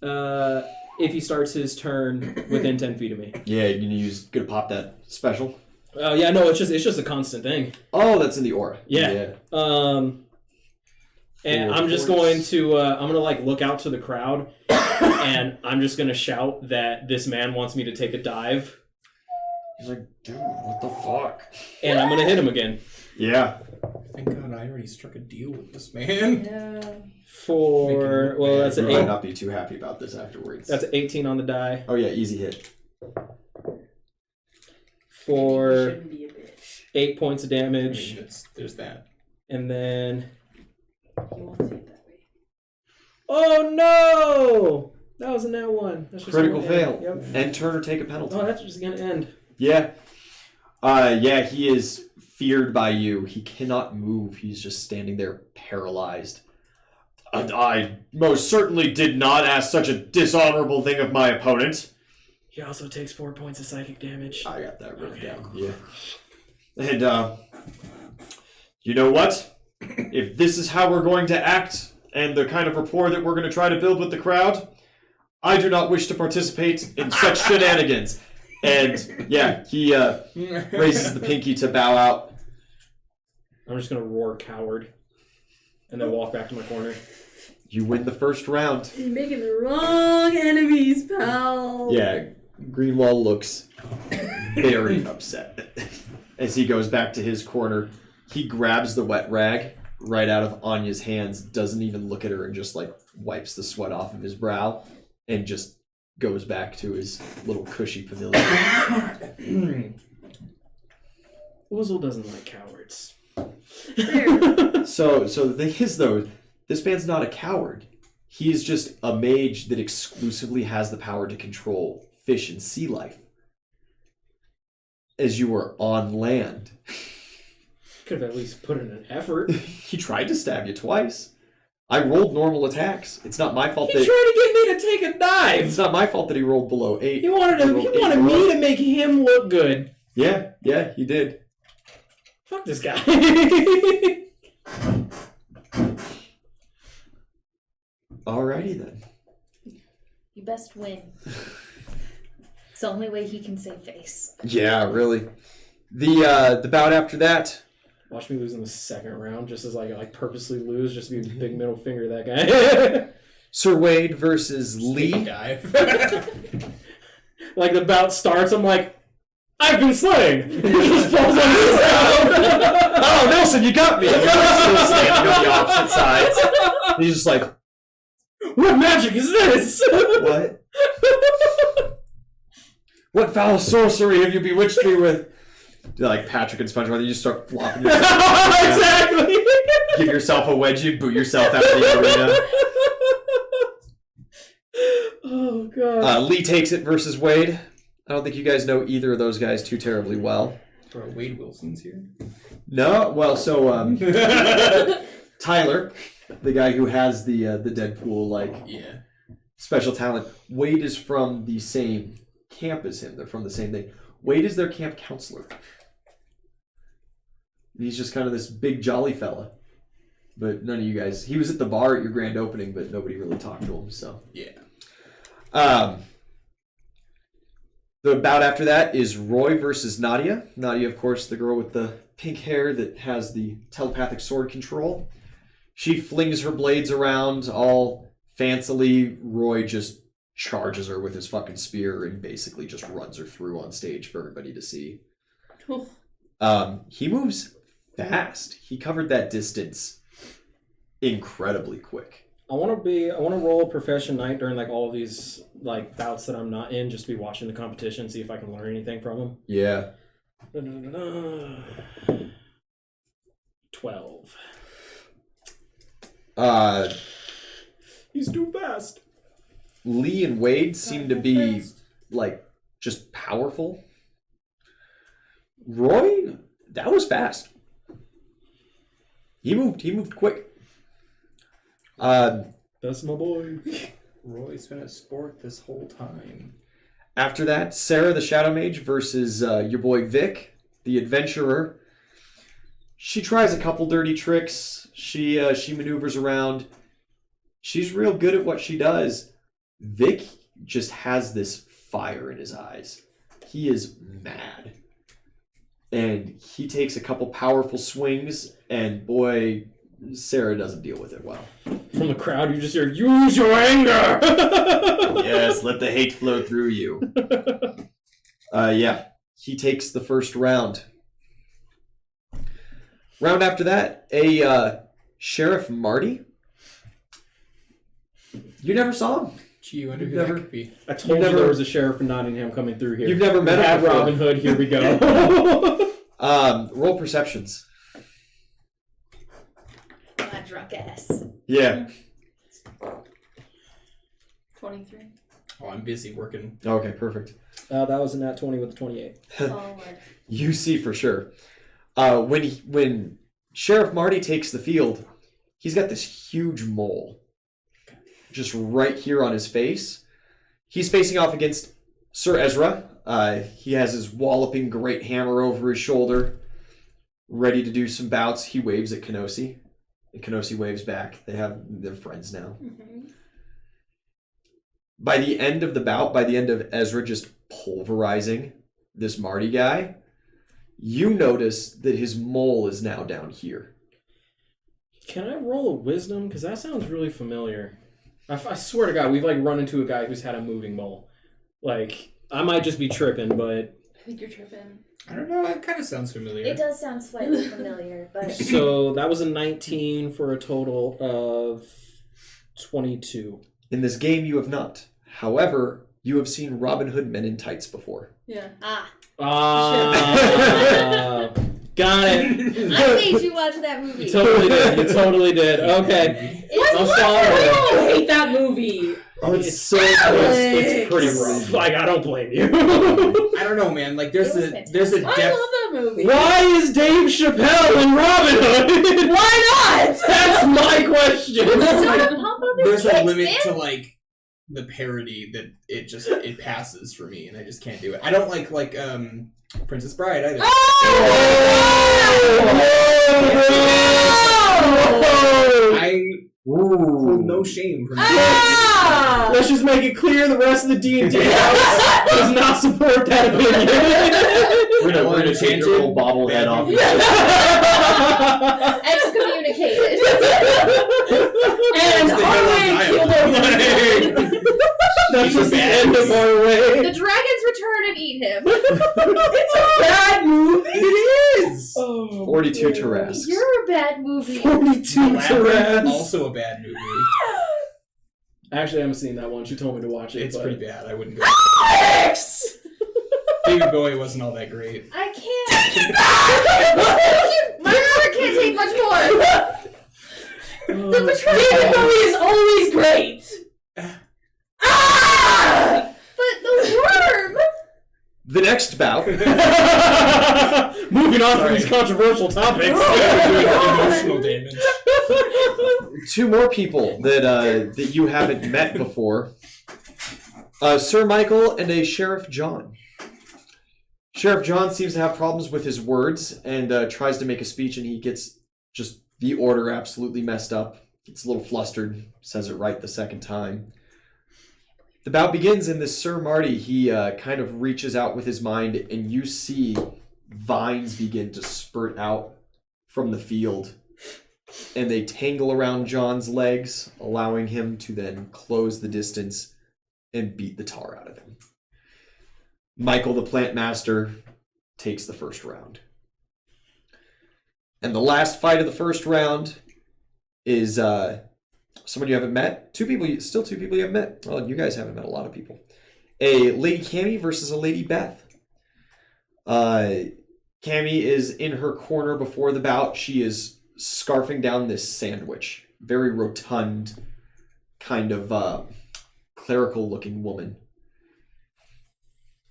if he starts his turn within 10 feet of me. Yeah, you're gonna pop that special. Yeah, no, it's just a constant thing. Oh, that's in the aura. Yeah. And 4 I'm just points. going to I'm gonna like look out to the crowd, and I'm just gonna shout that this man wants me to take a dive, He's like, "Dude, what the fuck?" and I'm gonna hit him again. Yeah. Thank God I already struck a deal with this man. No. For well, that's You an might 8. not be too happy about this afterwards. That's an 18 on the die. Oh yeah, easy hit. You For shouldn't be a bitch. 8 points of I damage. mean, there's that. And then... You won't see it that way. Oh no! That was a nat 1. That's just Critical gonna end. fail. Yep. End turn or take a penalty. Oh, that's just gonna end. Yeah. Yeah, he is feared by you. He cannot move. He's just standing there paralyzed. I most certainly did not ask such a dishonorable thing of my opponent. He also takes 4 points of psychic damage. I got that written Okay. down. Yeah. And, you know what? If this is how we're going to act and the kind of rapport that we're going to try to build with the crowd, I do not wish to participate in such shenanigans. And, yeah, he raises the pinky to bow out. I'm just gonna roar coward. And then walk back to my corner. You win the first round. You're making the wrong enemies, pal. Yeah, Greenwall looks very upset as he goes back to his corner. He grabs the wet rag right out of Anya's hands, doesn't even look at her, and just like wipes the sweat off of his brow and just goes back to his little cushy pavilion. Uzul doesn't like cowards. So the thing is, though, this man's not a coward. He is just a mage that exclusively has the power to control fish and sea life. As you were on land. Could have at least put in an effort. He tried to stab you twice. I rolled normal attacks. It's not my fault He that tried to get me to take a dive. it's not my fault that he rolled below 8. He wanted me to make him look good. Yeah, he did. Fuck this guy. Alrighty then. You best win. It's the only way he can save face. Yeah, really. The bout after that. Watch me lose in the second round, just as I purposely lose, just to be a big middle finger to that guy. Sir Wade versus Take a Lee. dive. Like the bout starts, I'm like, I've been slain. He just falls on the ground. Oh, Nelson, you got me! You're still standing on the opposite sides. And he's just like, What magic is this? what? What foul sorcery have you bewitched me with? You're like Patrick and SpongeBob, you just start flopping yourself. Exactly. Give yourself a wedgie, boot yourself out of the arena. Oh god. Lee takes it versus Wade. I don't think you guys know either of those guys too terribly well. Bro, Wade Wilson's here. No, well, so Tyler, the guy who has the Deadpool Yeah. special talent, Wade is from the same camp as him. They're from the same thing. Wade is their camp counselor. He's just kind of this big jolly fella. But none of you guys. He was at the bar at your grand opening, but nobody really talked to him. So Yeah. The bout after that is Roy versus Nadia. Nadia, of course, the girl with the pink hair that has the telepathic sword control. She flings her blades around all fancily. Roy just charges her with his fucking spear and basically just runs her through on stage for everybody to see. He moves fast. He covered that distance incredibly quick. I want to roll Profession Knight during all of these bouts that I'm not in, just to be watching the competition, see if I can learn anything from them. Yeah. 12. He's too fast. Lee and Wade seem to be just powerful. Roy, that was fast. He moved quick. That's my boy. Roy's been a sport this whole time. After that, Sarah the Shadow Mage versus your boy Vic, the adventurer. She tries a couple dirty tricks. She maneuvers around. She's real good at what she does. Vic just has this fire in his eyes. He is mad. And he takes a couple powerful swings, and boy, Sarah doesn't deal with it well. From the crowd, you just hear, "Use your anger!" Yes, let the hate flow through you. Yeah, he takes the first round. Round after that, Sheriff Marty. You never saw him. Gee, you wonder You've who never- that could be. I told you there was a sheriff in Nottingham coming through here. You've never met him Had before. Robin Hood, here we go. Roll perceptions. My drunk ass. Yeah. 23. Oh, I'm busy working. Okay, perfect. That was a nat 20 with a 28. Solid. You see for sure. When Sheriff Marty takes the field, he's got this huge mole just right here on his face. He's facing off against Sir Ezra. He has his walloping great hammer over his shoulder, ready to do some bouts. He waves at Kenosi, and Kenosi waves back. They're friends now. Mm-hmm. By the end of the bout, by the end of Ezra just pulverizing this Marty guy, you notice that his mole is now down here. Can I roll a wisdom? Because that sounds really familiar. I swear to God, we've like run into a guy who's had a moving mole. Like, I might just be tripping, but... I think you're tripping. I don't know. It kind of sounds familiar. It does sound slightly familiar, but So that was a 19 for a total of 22. In this game, you have not. However, you have seen Robin Hood Men in Tights before. Yeah. Got it. I made you watch that movie. You totally did. Okay. I'm sorry. I hate that movie. Oh, it's so It's pretty rough. Like, I don't blame you. I don't know, man. Like, there's a I depth. love that movie. Why is Dave Chappelle in Robin Hood? Why not? That's my question. There's a limit to like the parody that it passes for me, and I just can't do it. I don't like Princess Bride either. I hold no shame from that. Let's just make it clear the rest of the D&D house does not support that opinion. We're gonna take your whole bobblehead off. Excommunicated. And Harway killed everyone. That's just the end of our way. The dragons return and eat him. It's a bad movie. It is. 42 Tarrasques. You're a bad movie. 42 Labyrinth, Tarrasques. also a bad movie. Actually, I haven't seen that one. She told me to watch it. It's but... pretty bad. I wouldn't go. Alex! David Bowie wasn't all that great. I can't. My heart can't take much more. The David Bowie is always great. But the worm. The next bout. Moving on from these controversial topics. Emotional damage. Two more people that you haven't met before. Sir Michael and a Sheriff John. Sheriff John seems to have problems with his words and tries to make a speech, and he gets just the order absolutely messed up. Gets a little flustered, says it right the second time. The bout begins, and this Sir Marty, he kind of reaches out with his mind, and you see vines begin to spurt out from the field, and they tangle around John's legs, allowing him to then close the distance and beat the tar out of him. Michael, the plant master, takes the first round. And the last fight of the first round is someone you haven't met. Two people you haven't met. Well, you guys haven't met a lot of people. A Lady Cammy versus a Lady Beth. Cammy is in her corner before the bout. She is scarfing down this sandwich. Very rotund, kind of clerical-looking woman.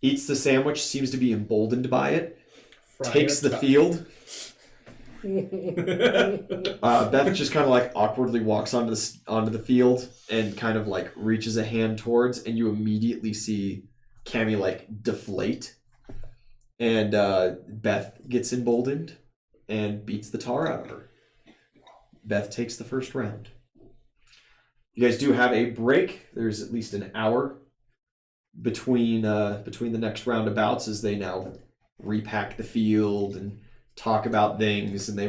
Eats the sandwich, seems to be emboldened by it. Takes the field. Beth just kind of like awkwardly walks onto the field and kind of like reaches a hand towards, and you immediately see Cammy like deflate, and Beth gets emboldened and beats the tar out of her. Beth takes the first round. You guys do have a break. There's at least an hour between the next round of bouts as they now repack the field and talk about things, and they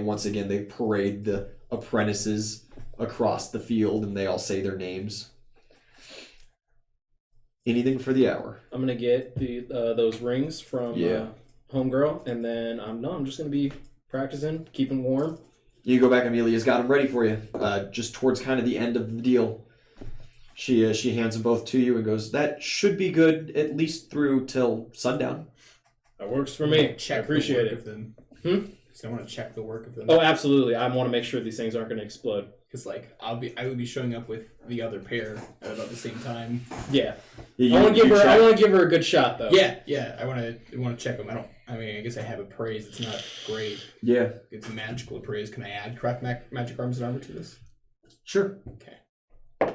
parade the apprentices across the field, and they all say their names. Anything for the hour? I'm gonna get those rings from homegirl, and then I'm just gonna be practicing, keeping warm. You go back. Amelia's got them ready for you. Just towards kind of the end of the deal, she hands them both to you and goes, "That should be good at least through till sundown." That works for me. Check I appreciate the work it. of them. So I want to check the work of them. Oh, absolutely. I want to make sure these things aren't going to explode. Because I would be showing up with the other pair at about the same time. Yeah. Yeah, I want to give her a good shot, though. Yeah. I want to check them. I guess I have appraise. It's not great. Yeah. It's magical appraise. Can I add craft magic arms and armor to this? Sure. Okay.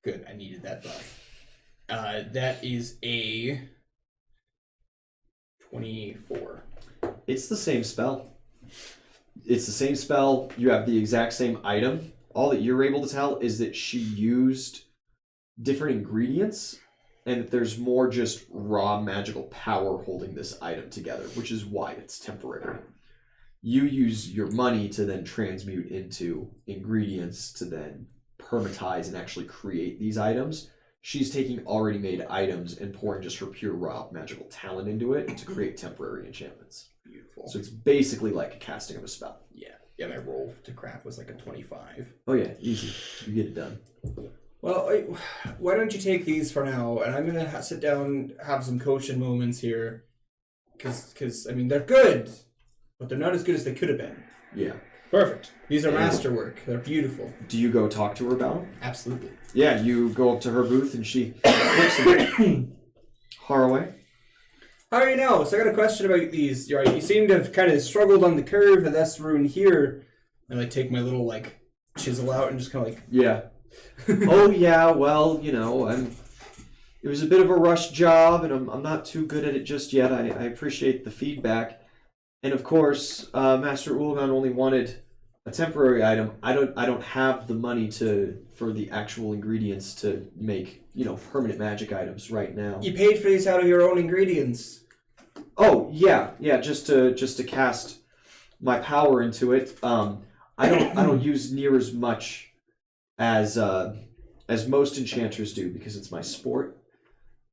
Good. I needed that buff. That is a 24. It's the same spell. It's the same spell. You have the exact same item. All that you're able to tell is that she used different ingredients and that there's more just raw magical power holding this item together, which is why it's temporary. You use your money to then transmute into ingredients to then permatize and actually create these items. She's taking already made items and pouring just her pure raw magical talent into it to create temporary enchantments. Beautiful. So it's basically like a casting of a spell. Yeah, my roll to craft was like a 25. Oh yeah, easy. You get it done. Well, why don't you take these for now, and I'm gonna sit down, have some coaching moments here, because I mean they're good, but they're not as good as they could have been. Yeah. Perfect. These are masterwork. They're beautiful. Do you go talk to her about them? Absolutely. Yeah, you go up to her booth and she looks at it. Haraway. How are you now? So I got a question about these. You're right. You seem to have kind of struggled on the curve of this rune here. And I take my little chisel out and just kind of Yeah. Oh yeah, well, it was a bit of a rush job and I'm not too good at it just yet. I appreciate the feedback. And of course, Master Ulgan only wanted a temporary item. I don't have the money for the actual ingredients to make, permanent magic items right now. You paid for these out of your own ingredients. Oh, yeah, just to cast my power into it. I don't use near as much as most enchanters do because it's my sport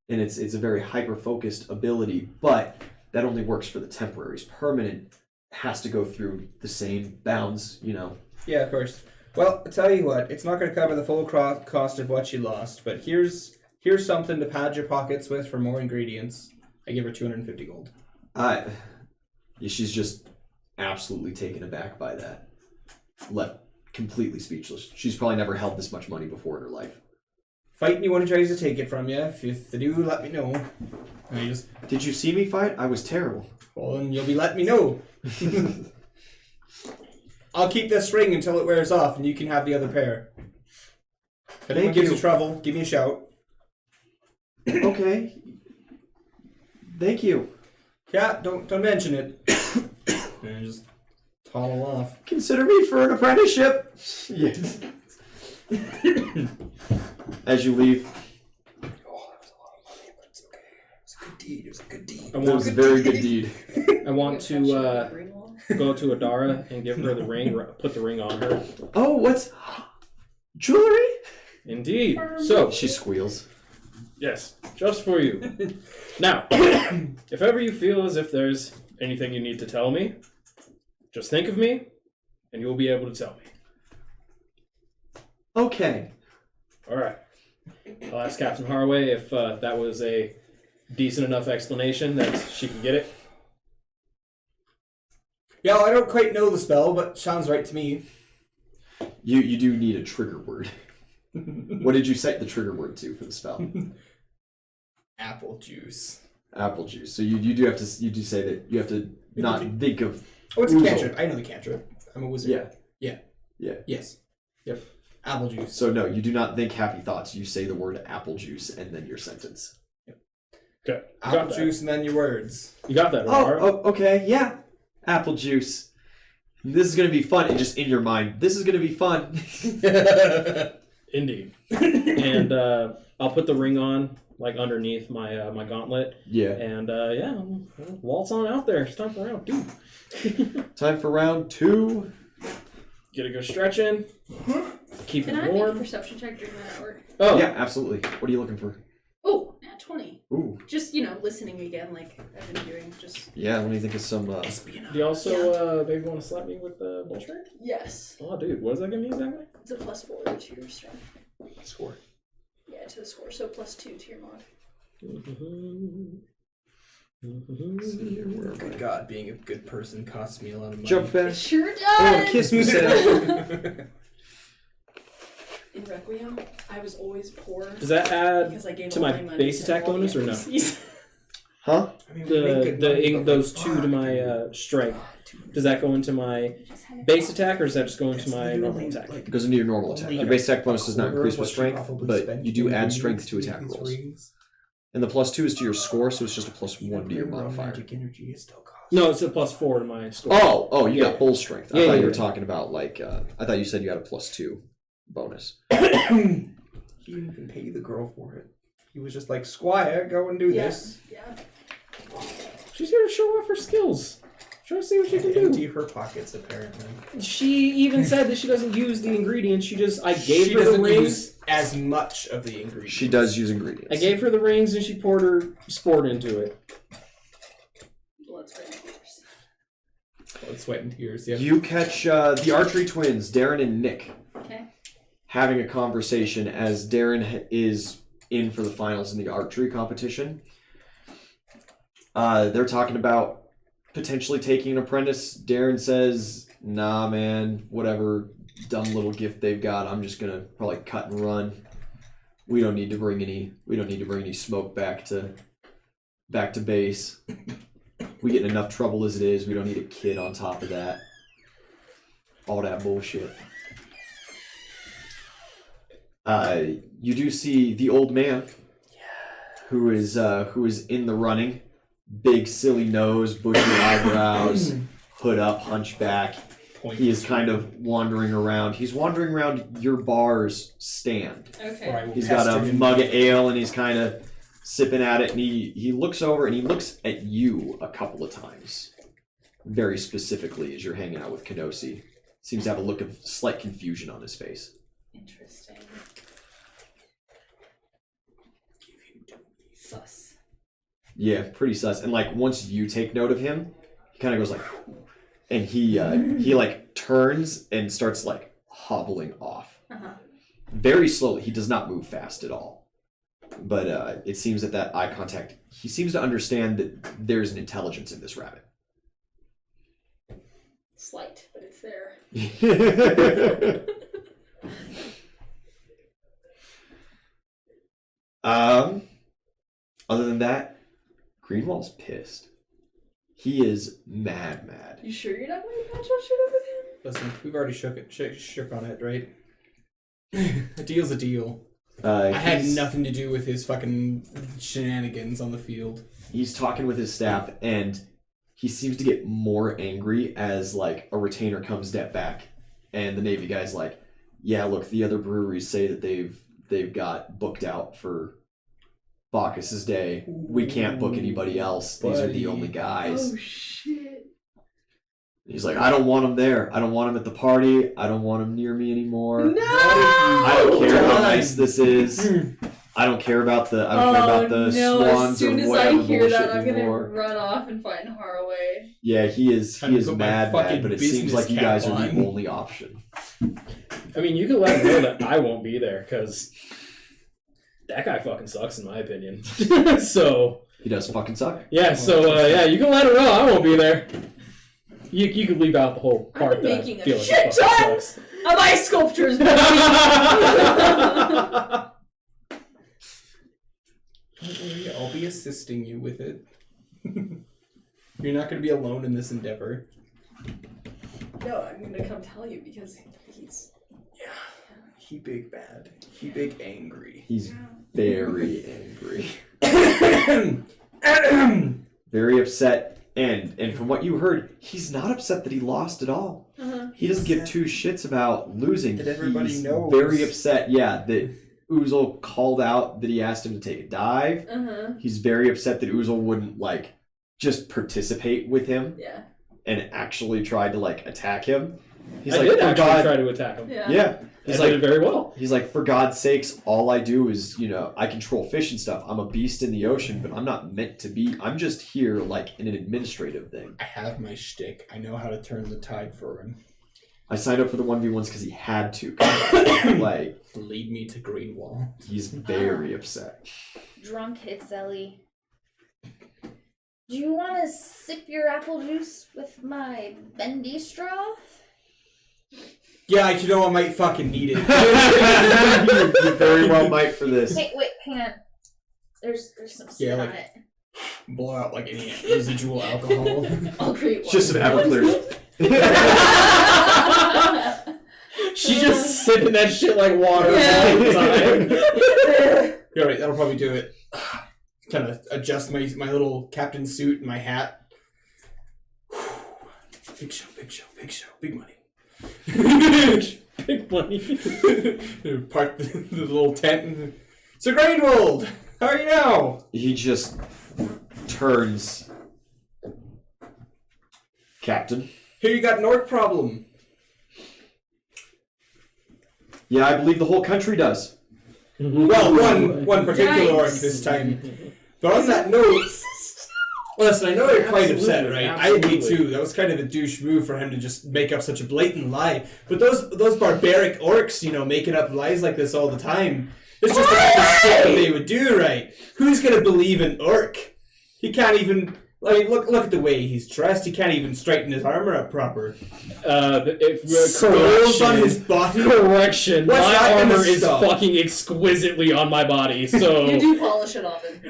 and it's a very hyper focused ability, but that only works for the temporaries. Permanent has to go through the same bounds, Yeah, of course. Well, I'll tell you what, it's not going to cover the full cost of what you lost, but here's something to pad your pockets with for more ingredients. I give her 250 gold. She's just absolutely taken aback by that. Left completely speechless. She's probably never held this much money before in her life. Fight anyone who tries to take it from you. If they do, let me know. Did you see me fight? I was terrible. Well, then you'll be letting me know. I'll keep this ring until it wears off, and you can have the other pair. If anyone gives you trouble, give me a shout. Okay. Thank you. Yeah, don't mention it. And just toddle off. Consider me for an apprenticeship. Yes. As you leave. Oh, that was a lot of money, but it's okay. It was a good deed. It was a good deed. It was a very good deed. I want to go to Adara and give her the ring, put the ring on her. Oh, what's... jewelry? Indeed. So, she squeals. yes, just for you. Now, if ever you feel as if there's anything you need to tell me, just think of me, and you'll be able to tell me. Okay. All right. I'll ask Captain Haraway if that was a decent enough explanation that she can get it. Yeah, I don't quite know the spell, but sounds right to me. You do need a trigger word. What did you set the trigger word to for the spell? Apple juice. Apple juice. So you do say that you have to not think of... Oh, it's a Uzul. cantrip. I know the cantrip. I'm a wizard. Yeah. Yes. Yep. Apple juice. So no, you do not think happy thoughts. You say the word apple juice and then your sentence. Okay. Apple juice and then your words. You got that, Oh, Adara. okay, yeah. Apple juice. This is going to be fun. And just in your mind, this is going to be fun. Indeed. And I'll put the ring on, underneath my my gauntlet. Yeah. And we'll waltz on out there. It's time for round 2. Time for round 2. Get a good stretch in. Keep Can it I make a warm. perception check during that hour? Oh, Yeah, absolutely. What are you looking for? Oh, nat 20. Ooh. Just, listening again like I've been doing. Just Yeah, let me think of some... Do you also maybe want to slap me with the bullshit? yes. Oh, dude, what does that give me exactly? It's a +4 to your strength. Score. Yeah, to the score. So +2 to your mod. Good God, being a good person costs me a lot of money. Jump back. It sure does. Oh, kiss me, Sam. In Requiem, I was always poor Does that add because I gave to all my money base to attack all the bonus or no? NPCs. Huh? I mean, we make good money, but Those like, 2 to my strength. Does that go into my base attack, or does that just go into it's my literally, normal attack? It goes into your normal attack. Your base attack bonus does not increase with strength, but you do add strength to attack rolls. And the +2 is to your score, so it's just a +1 to your modifier. Magic energy is still cost. No, it's a +4 to my score. Oh, you got bull strength. I Yeah, thought yeah, you were yeah. talking about like. I thought you said you had a +2 bonus. He didn't even pay the girl for it. He was just like, Squire, go and do this. Yeah. She's here to show off her skills. Try to see what she can do. Empty her pockets, apparently. She even said that she doesn't use the ingredients. I gave She her the doesn't rings. use as much of the ingredients. She does use ingredients. I gave her the rings, and she poured her sport into it. Blood, sweat, and tears. Blood, sweat, and tears. Yeah. You catch the archery twins, Darren and Nick, Okay. having a conversation as Darren is in for the finals in the archery competition. They're talking about potentially taking an apprentice. Darren says, nah, man, whatever dumb little gift they've got, I'm just gonna probably cut and run. We don't need to bring any smoke back to base. We get in enough trouble as it is. We don't need a kid on top of that. All that bullshit. You do see the old man who is in the running. Big silly nose, bushy eyebrows, hood up, hunchback. He is kind of wandering around. He's wandering around your bar's stand. Okay. He's got a mug of ale and he's kind of sipping at it, and he looks over and he looks at you a couple of times. Very specifically as you're hanging out with Kenosi. Seems to have a look of slight confusion on his face. Interesting. Sus. Yeah, pretty sus. And like once you take note of him, he kind of goes like, and he like turns and starts like hobbling off. Uh-huh. Very slowly. He does not move fast at all. But it seems that eye contact, he seems to understand that there's an intelligence in this rabbit. Slight, but it's there. Other than that, Greenwall's pissed. He is mad. You sure you're not going to patch that shit up with him? Listen, we've already shook on it, right? A deal's a deal. I I had nothing to do with his fucking shenanigans on the field. He's talking with his staff, and he seems to get more angry as like a retainer comes step back, and the Navy guy's like, "Yeah, look, the other breweries say that they've got booked out for Bacchus's day. We can't book anybody else. These are the only guys." Oh, shit. He's like, "I don't want him there. I don't want him at the party. I don't want him near me anymore. No! I don't care how nice this is. I don't care about the swans as soon or as whatever I hear bullshit that, I'm anymore." gonna run off and find Haraway. Yeah, he is Time to put my mad, fucking but it seems business like you cap guys are the on. only option. I mean, you can let him know that I won't be there, because that guy fucking sucks, in my opinion. So, He does fucking suck. yeah, yeah, you can let him know I won't be there. You could leave out the whole part I'm that making I a feel like shit he fucking ton sucks. of ice sculptures, baby! Don't worry, I'll be assisting you with it. You're not going to be alone in this endeavor. No, I'm gonna come tell you because he's... He big bad. He big angry. He's very angry. Very upset. And from what you heard, he's not upset that he lost at all. Uh-huh. He doesn't give two shits about losing. That everybody He's knows. very upset, yeah, that Uzul called out that he asked him to take a dive. Uh-huh. He's very upset that Uzul wouldn't, like, just participate with him Yeah. and actually tried to, like, attack him. He's I like, did "For actually God-" try to attack him. Yeah. Yeah. He's He's I did like, it very well. He's like, "For God's sakes, all I do is, I control fish and stuff. I'm a beast in the ocean, but I'm not meant to be. I'm just here, like, in an administrative thing. I have my shtick. I know how to turn the tide for him. I signed up for the 1v1s because he had to. Like, Lead me to Greenwall. he's very upset. Drunk hit Zelly. Do you want to sip your apple juice with my bendy straw? Yeah, you know I might fucking need it. You very well might for this. Hey, wait, hang on. There's some spit Yeah, on like- it. Blow out like any residual alcohol. I'll create It's one. just some Everclear. She's just sipping that shit like water all the time. You're right, that'll probably do it. Kind of adjust my little captain suit and my hat. Big show, big money. Big money. Park the little tent. And, Sir Greenwald, how are you now? He just turns. Captain. Here you got an orc problem. Yeah, I believe the whole country does. Well, one particular orc this time. But on that note, listen, I know you're quite upset, Absolutely, right? I would be absolutely. too. That was kind of a douche move for him to just make up such a blatant lie. But those barbaric orcs, making up lies like this all the time. It's just the kind of shit that they would do, right? Who's gonna believe an orc? He can't even. I mean, look at the way he's dressed. He can't even straighten his armor up proper. Skulls on his body. Correction. What's My that gonna armor is stop? fucking exquisitely on my body, so You do polish it often.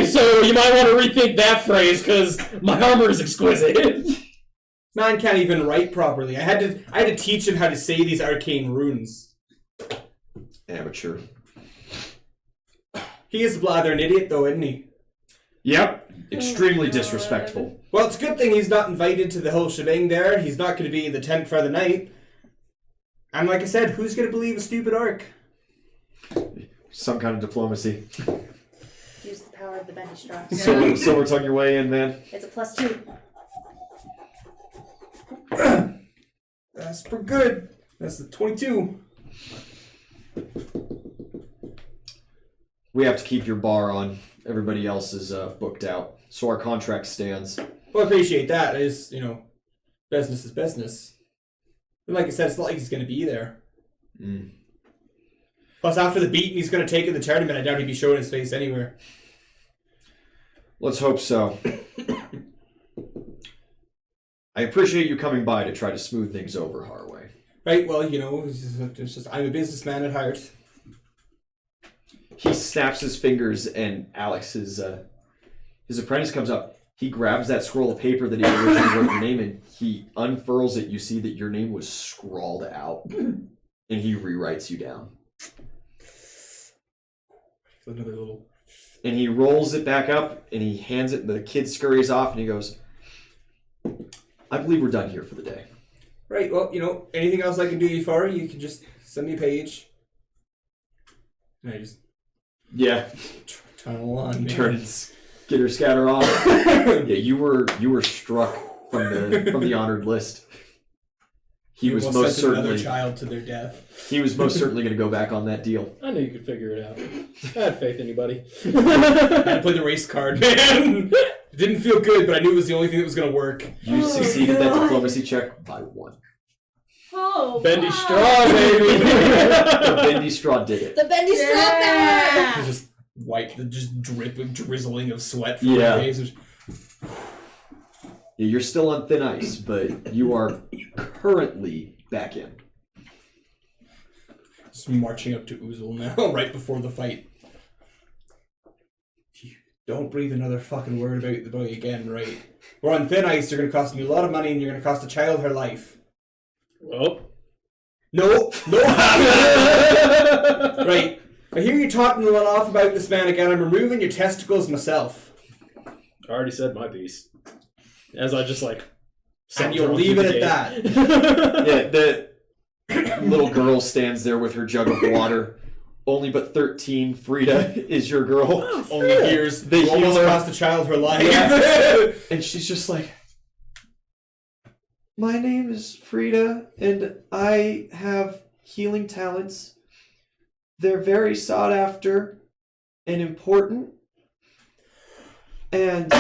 so you might want to rethink that phrase because my armor is exquisite. Man can't even write properly. I had to teach him how to say these arcane runes. Amateur. He is a blathering idiot, though, isn't he? Yep. Extremely disrespectful. Well, it's a good thing he's not invited to the whole shebang there. He's not going to be in the tent for the night. And like I said, who's going to believe a stupid orc? Some kind of diplomacy. Use the power of the bendy straw. So we're tucking your way in, man. It's a +2. That's pretty good. That's the 22. We have to keep your bar on. Everybody else is booked out. So our contract stands. Well, I appreciate that. It is, business is business. And like I said, it's not like he's going to be there. Mm. Plus, after the beating he's going to take in the tournament, I doubt he'd be showing his face anywhere. Let's hope so. I appreciate you coming by to try to smooth things over, Harway. Right, well, it's just I'm a businessman at heart. He snaps his fingers, and Alex, his apprentice, comes up. He grabs that scroll of paper that he originally wrote your name in. He unfurls it. You see that your name was scrawled out, and he rewrites you down. Another little. And he rolls it back up, and he hands it. The kid scurries off, and he goes, "I believe we're done here for the day." Right, well, anything else I can do you for, you can just send me a page. And I just Yeah. tunnel on. Man. Turn and skitter scatter off. Yeah, you were struck from the honored list. He was Almost most sent another certainly child to their death. he was most certainly going to go back on that deal. I knew you could figure it out. I had faith in you, buddy. I had to play the race card, man. It didn't feel good, but I knew it was the only thing that was going to work. You succeeded that diplomacy check by 1. Oh, Bendy wow. straw, baby. The bendy straw did it. The bendy straw Yeah. power! Just just drizzling of sweat from Yeah. my face. It was- Yeah, you're still on thin ice, but you are currently back in. Just marching up to Uzul now, right before the fight. Don't breathe another fucking word about the boy again, right? We're on thin ice, you're going to cost me a lot of money, and you're going to cost a child her life. Well, No! Right. I hear you talking a lot off about this man again. I'm removing your testicles myself. I already said my piece. As I just And you'll leave it at that. Yeah, the little girl stands there with her jug of water. Only but 13, Frida is your girl. Only hears The you almost healer. cost a child her life. Yeah. And she's just like, "My name is Frida, and I have healing talents. They're very sought after and important. And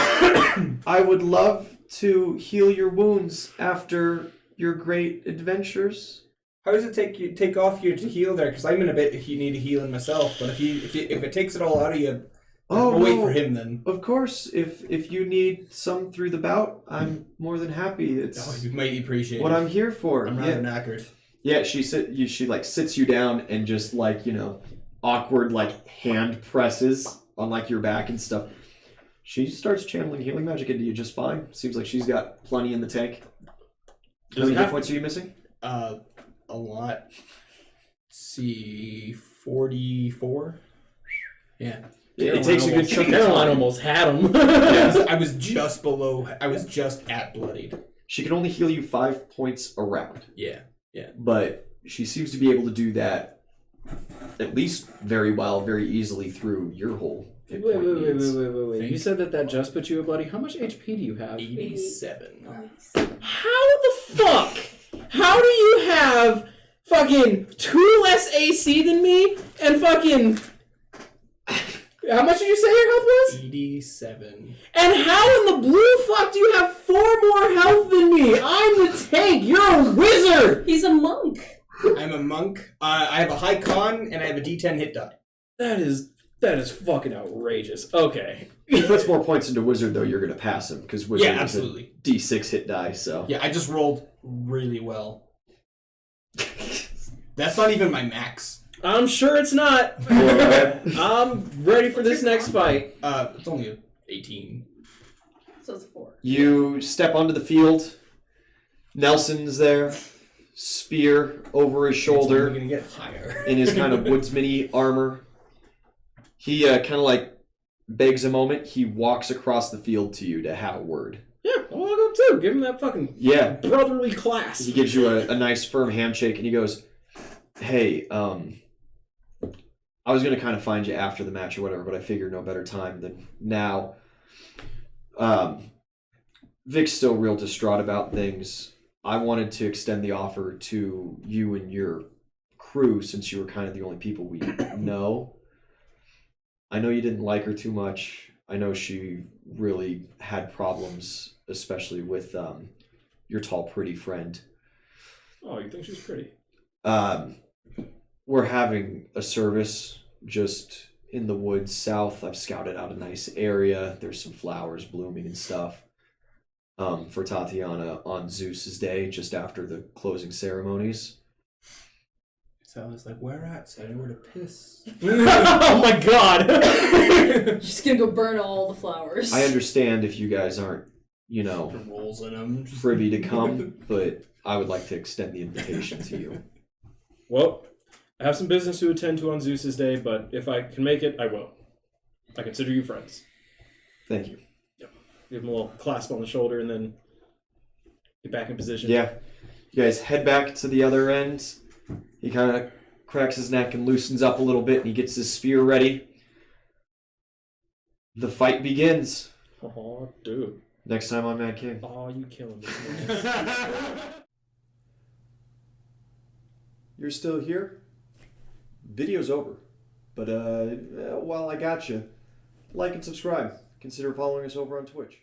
I would love to heal your wounds after your great adventures." How does it take off you to heal there? Because I'm in a bit of need of healing myself. But if it takes it all out of you, Oh, we'll wait no. for him then. Of course, if you need some through the bout, I'm more than happy. It's Oh, you might appreciate what it. I'm here for. I'm rather knackered. Yeah, she like sits you down and just like, awkward like hand presses on like your back and stuff. She starts channeling healing magic into you just fine. Seems like she's got plenty in the tank. How many hit points are you missing? A lot. Let's see, 44. Yeah. It takes a good chunk of Caroline time. almost had him. Yeah, I was just below. I was just at bloodied. She can only heal you 5 points a round. Yeah. But she seems to be able to do that at least very well, very easily through your whole hit point needs. Wait. You said that just put you a bloody. How much HP do you have? 87. How the fuck? How do you have fucking 2 less AC than me and fucking... How much did you say your health was? 87. And how in the blue fuck do you have 4 more health than me? I'm the tank. You're a wizard. He's a monk. I'm a monk. I have a high con and I have a D10 hit die. That is fucking outrageous. Okay. If he puts more points into Wizard, though, you're going to pass him, because Wizard is absolutely. a D6 hit die, so... Yeah, I just rolled really well. That's not even my max. I'm sure it's not. I'm ready for this next fight. It's only a 18. So it's a 4. You step onto the field. Nelson's there. Spear over his shoulder. It's only gonna get higher. In his kind of woodsman-y armor. He kind of like begs a moment. He walks across the field to you to have a word. Yeah, I'll walk up too. Give him that fucking brotherly clasp. He gives you a nice firm handshake and he goes, "Hey, I was going to kind of find you after the match or whatever, but I figured no better time than now. Vic's still real distraught about things. I wanted to extend the offer to you and your crew since you were kind of the only people we know. I know you didn't like her too much. I know she really had problems, especially with your tall, pretty friend. Oh, you think she's pretty? We're having a service just in the woods south. I've scouted out a nice area. There's some flowers blooming and stuff for Tatiana on Zeus's day, just after the closing ceremonies. So I was like, where at? So I know where to piss. Oh my god! She's gonna go burn all the flowers. I understand if you guys aren't, The rolls in them. privy to come, but I would like to extend the invitation to you. Well, I have some business to attend to on Zeus's day, but if I can make it, I will. I consider you friends. Thank you. Yep. Give him a little clasp on the shoulder and then get back in position. Yeah. You guys head back to the other end. He kind of cracks his neck and loosens up a little bit, and he gets his spear ready. The fight begins. Oh, dude. Next time on Mad King. Oh, you killing me. You're still here? Video's over. But while I got you, like and subscribe. Consider following us over on Twitch.